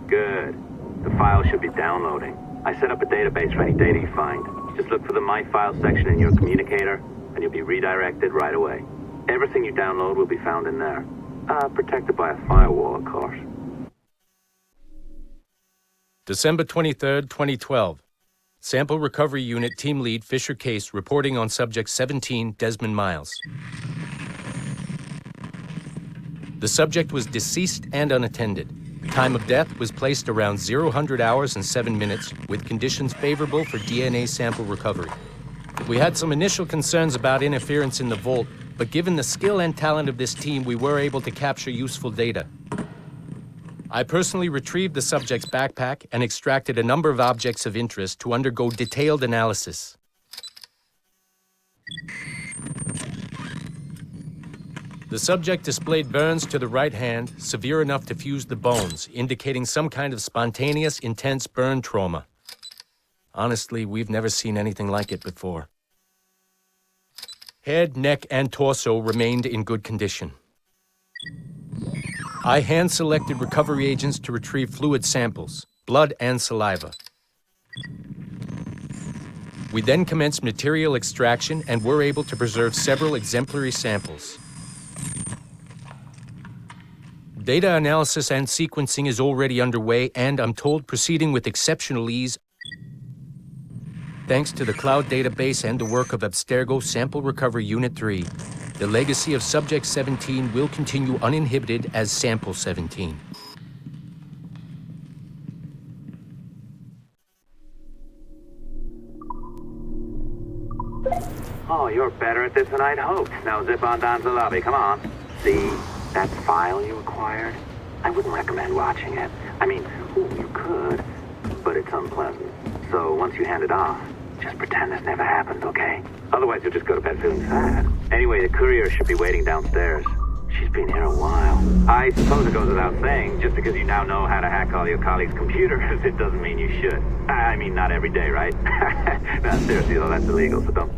Good. The file should be downloading. I set up a database for any data you find. Just look for the My Files section in your communicator, and you'll be redirected right away. Everything you download will be found in there. Protected by a firewall, of course. December 23rd, 2012. Sample Recovery Unit Team Lead Fisher Case reporting on Subject 17, Desmond Miles. The subject was deceased and unattended. Time of death was placed around 00 hours and 7 minutes, with conditions favorable for DNA sample recovery. We had some initial concerns about interference in the vault, but given the skill and talent of this team, we were able to capture useful data. I personally retrieved the subject's backpack and extracted a number of objects of interest to undergo detailed analysis. The subject displayed burns to the right hand, severe enough to fuse the bones, indicating some kind of spontaneous, intense burn trauma. Honestly, we've never seen anything like it before. Head, neck, and torso remained in good condition. I hand-selected recovery agents to retrieve fluid samples, blood and saliva. We then commenced material extraction and were able to preserve several exemplary samples. Data analysis and sequencing is already underway, and I'm told proceeding with exceptional ease. Thanks to the cloud database and the work of Abstergo Sample Recovery Unit 3, the legacy of Subject 17 will continue uninhibited as Sample 17. Oh, you're better at this than I'd hoped. Now zip on down to the lobby, come on. See that file you acquired? I wouldn't recommend watching it. I mean, you could, but it's unpleasant. So once you hand it off, just pretend this never happened, okay? Otherwise you'll just go to bed feeling sad. Anyway, the courier should be waiting downstairs. She's been here a while. I suppose it goes without saying, just because you now know how to hack all your colleagues' computers, it doesn't mean you should. I mean, not every day, right? No, seriously though, that's illegal, so don't.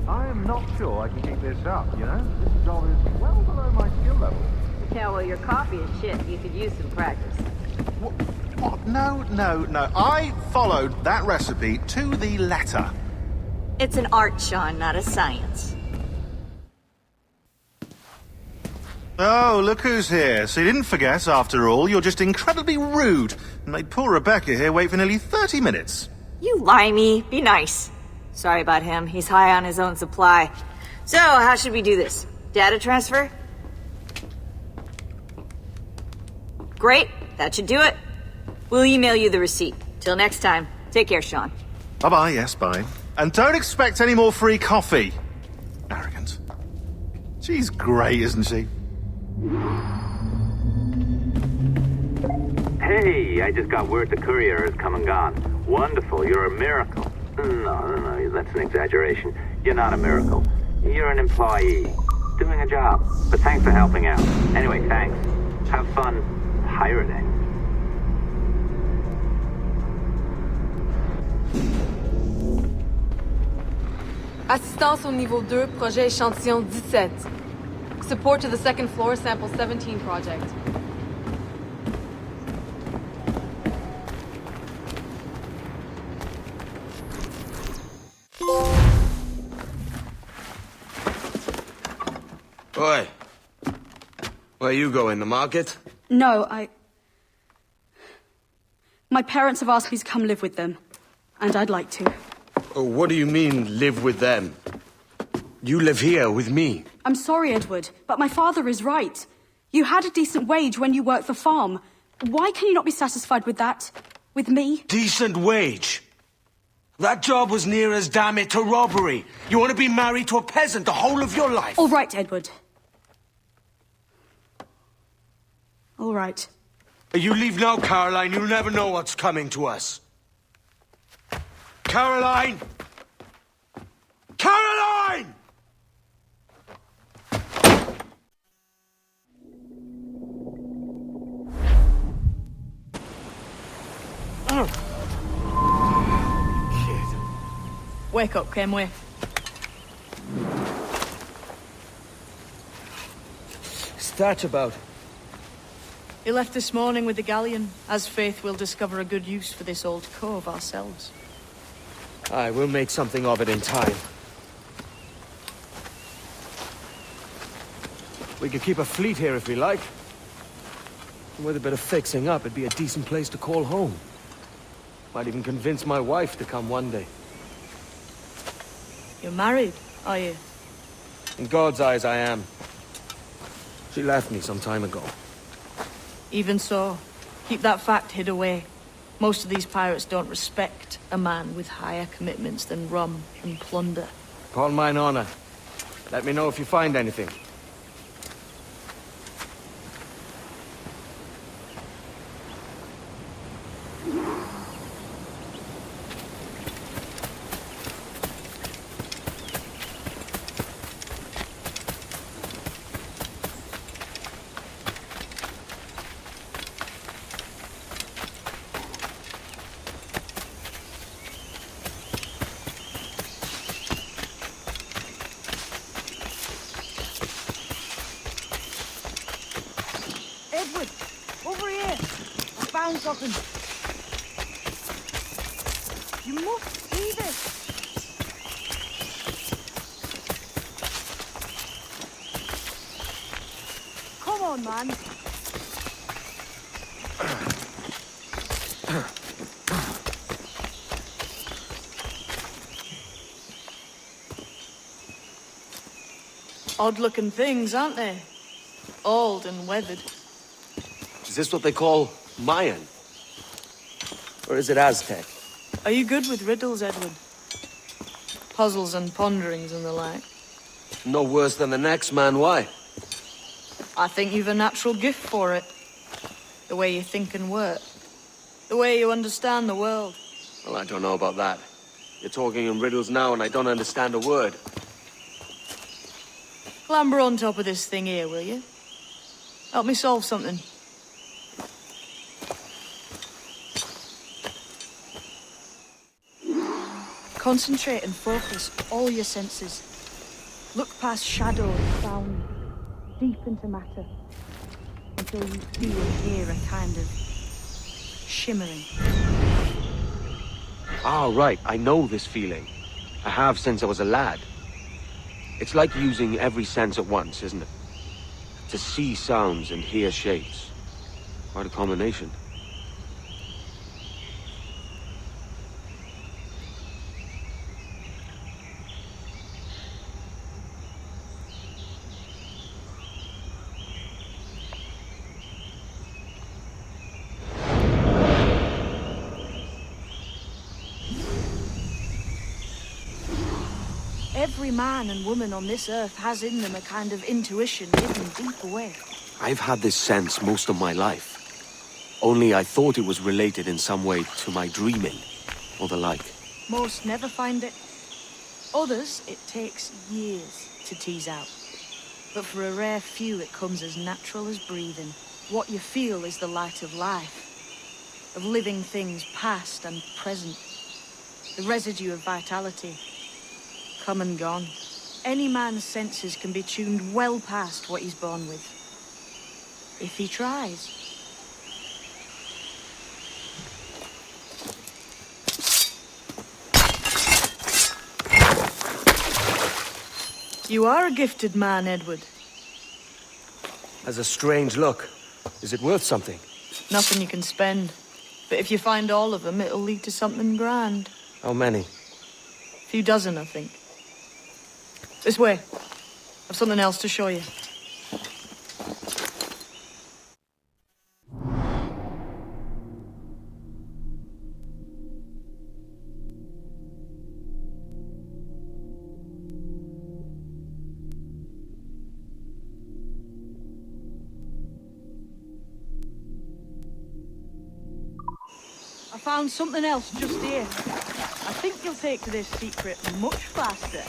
I am not sure I can keep this up, you know? This job is well below my skill level. Yeah, well, your coffee is shit. You could use some practice. What? No. I followed that recipe to the letter. It's an art, Sean, not a science. Oh, look who's here. So you didn't forget, after all. You're just incredibly rude and made poor Rebecca here wait for nearly 30 minutes. You limey. Be nice. Sorry about him. He's high on his own supply. So, how should we do this? Data transfer? Great. That should do it. We'll email you the receipt. Till next time. Take care, Sean. Bye-bye, yes, bye. And don't expect any more free coffee. Arrogant. She's great, isn't she? Hey, I just got word the courier has come and gone. Wonderful, you're a miracle. No, that's an exaggeration. You're not a miracle. You're an employee, doing a job. But thanks for helping out. Anyway, thanks. Have fun pirating. Assistance au niveau 2, projet échantillon 17. Support to the second floor, sample 17 project. Oi. Where you going, the market? No, my parents have asked me to come live with them, and I'd like to. Oh, what do you mean, live with them? You live here with me. I'm sorry, Edward, but my father is right. You had a decent wage when you worked the farm. Why can you not be satisfied with that? With me? Decent wage? That job was near as, damn it, to robbery. You want to be married to a peasant the whole of your life? All right, Edward. All right. You leave now, Caroline. You'll never know what's coming to us. Caroline! Caroline! Wake up, Kenway. Start about. He left this morning with the galleon. As faith, we'll discover a good use for this old cove ourselves. Aye, we'll make something of it in time. We could keep a fleet here if we like. And with a bit of fixing up, it'd be a decent place to call home. Might even convince my wife to come one day. You're married, are you? In God's eyes, I am. She left me some time ago. Even so, keep that fact hid away. Most of these pirates don't respect a man with higher commitments than rum and plunder. Upon mine honor. Let me know if you find anything. Edward, over here. I found something. You must see this. Come on, man. Odd-looking things, aren't they? Old and weathered. Is this what they call Mayan? Or is it Aztec? Are you good with riddles, Edward? Puzzles and ponderings and the like? No worse than the next man, why? I think you've a natural gift for it. The way you think and work. The way you understand the world. Well, I don't know about that. You're talking in riddles now and I don't understand a word. Clamber on top of this thing here, will you? Help me solve something. Concentrate and focus all your senses. Look past shadow and sound, deep into matter, until you feel and hear a kind of shimmering. Ah, right. I know this feeling. I have since I was a lad. It's like using every sense at once, isn't it? To see sounds and hear shapes. Quite a combination. Every man and woman on this earth has in them a kind of intuition hidden deep away. I've had this sense most of my life. Only I thought it was related in some way to my dreaming, or the like. Most never find it. Others, it takes years to tease out. But for a rare few, it comes as natural as breathing. What you feel is the light of life, of living things past and present. The residue of vitality, come and gone. Any man's senses can be tuned well past what he's born with. If he tries. You are a gifted man, Edward. Has a strange look. Is it worth something? Nothing you can spend. But if you find all of them, it'll lead to something grand. How many? A few dozen, I think. This way. I've something else to show you. I found something else just here. I think you'll take to this secret much faster.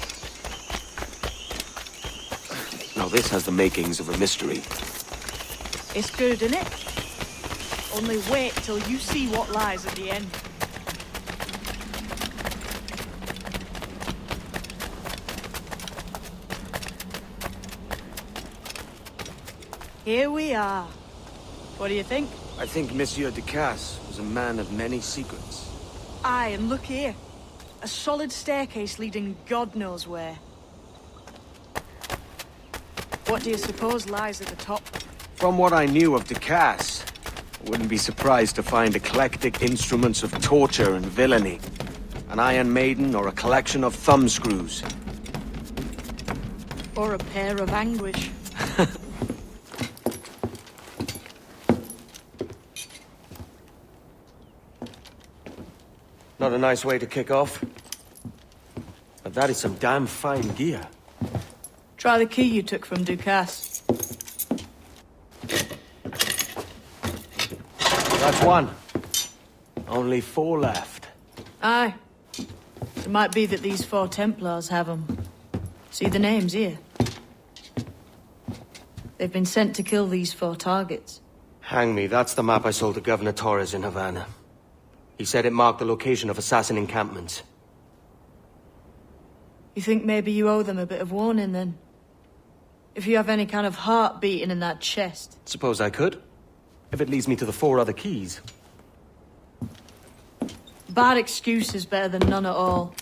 Now this has the makings of a mystery. It's good, isn't it? Only wait till you see what lies at the end. Here we are. What do you think? I think Monsieur Ducasse was a man of many secrets. Aye, and look here. A solid staircase leading God knows where. What do you suppose lies at the top? From what I knew of Ducasse, Wouldn't be surprised to find eclectic instruments of torture and villainy. An Iron Maiden or a collection of thumbscrews. Or a pair of anguish. Not a nice way to kick off. But that is some damn fine gear. Try the key you took from Ducasse. That's one. Only 4 left. Aye. It might be that these 4 Templars have them. See the names here? They've been sent to kill these 4 targets. Hang me, that's the map I sold to Governor Torres in Havana. He said it marked the location of assassin encampments. You think maybe you owe them a bit of warning, then? If you have any kind of heart beating in that chest. Suppose I could. If it leads me to the 4 other keys. Bad excuse is better than none at all.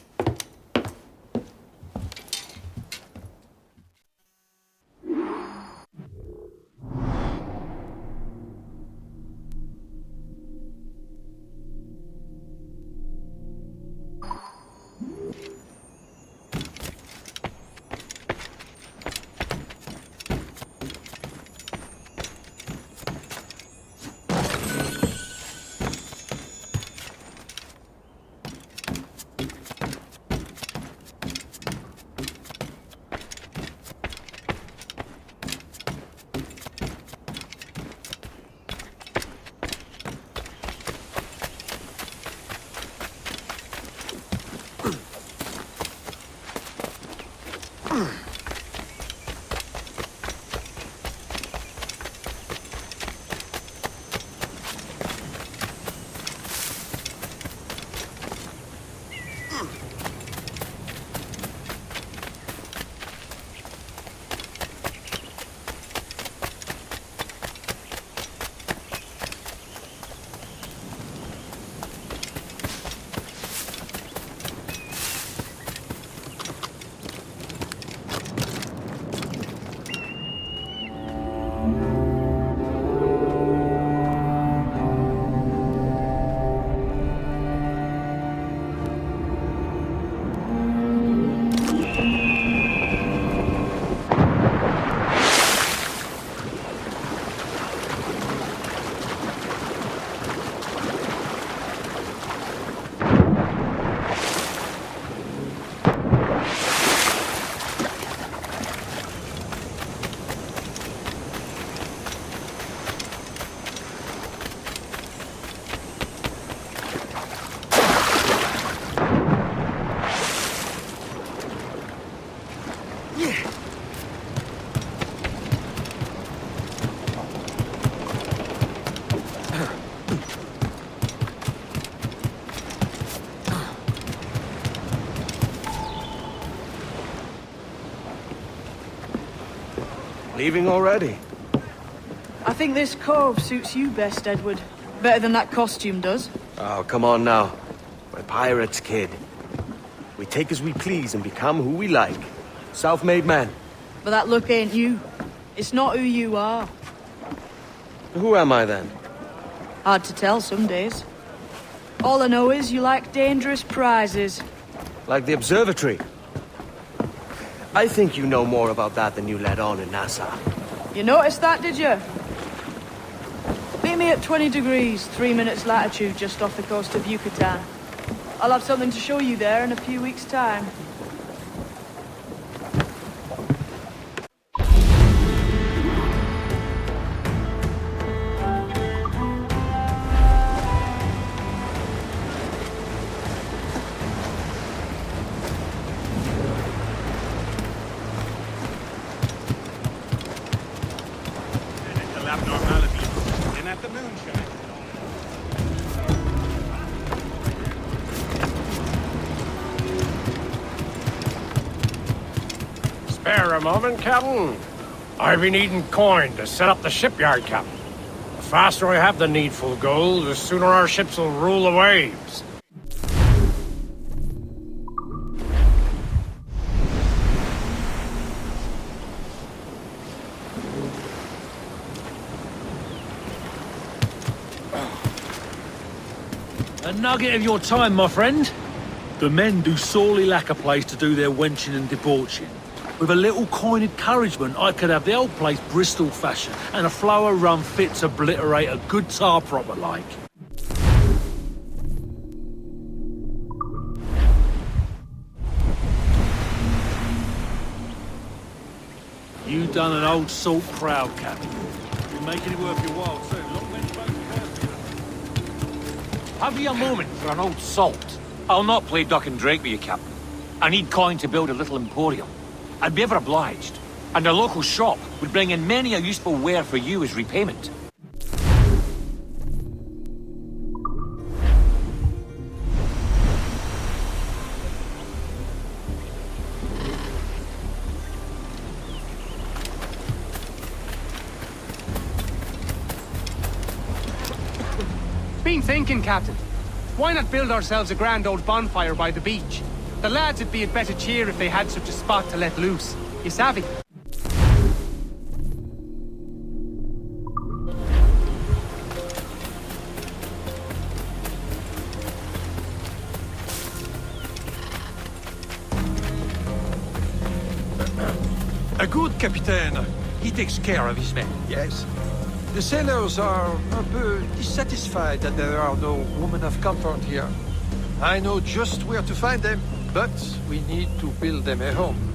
Leaving already? I think this cove suits you best, Edward. Better than that costume does. Oh, come on now. We're pirates, kid. We take as we please and become who we like. Self-made men. But that look ain't you. It's not who you are. Who am I then? Hard to tell some days. All I know is you like dangerous prizes. Like the observatory. I think you know more about that than you let on in Nassau. You noticed that, did you? Meet me at 20 degrees, 3 minutes latitude just off the coast of Yucatan. I'll have something to show you there in a few weeks' time. Spare a moment, Captain. I've been needing coin to set up the shipyard, Captain. The faster I have the needful gold, the sooner our ships will rule the waves. nugget of your time, my friend. The men do sorely lack a place to do their wenching and debauching. With a little kind encouragement, I could have the old place Bristol fashion, and a flow of rum fit to obliterate a good tar proper like. You done an old salt crowd, Captain. You're making it worth your while, too. Have you a moment for an old salt? I'll not play duck and drake with you, Captain. I need coin to build a little emporium. I'd be ever obliged. And a local shop would bring in many a useful ware for you as repayment. Been thinking, Captain. Why not build ourselves a grand old bonfire by the beach? The lads would be in better cheer if they had such a spot to let loose. You savvy? A good captain. He takes care of his men, yes? The sailors are a peu dissatisfied that there are no women of comfort here. I know just where to find them, but we need to build them a home.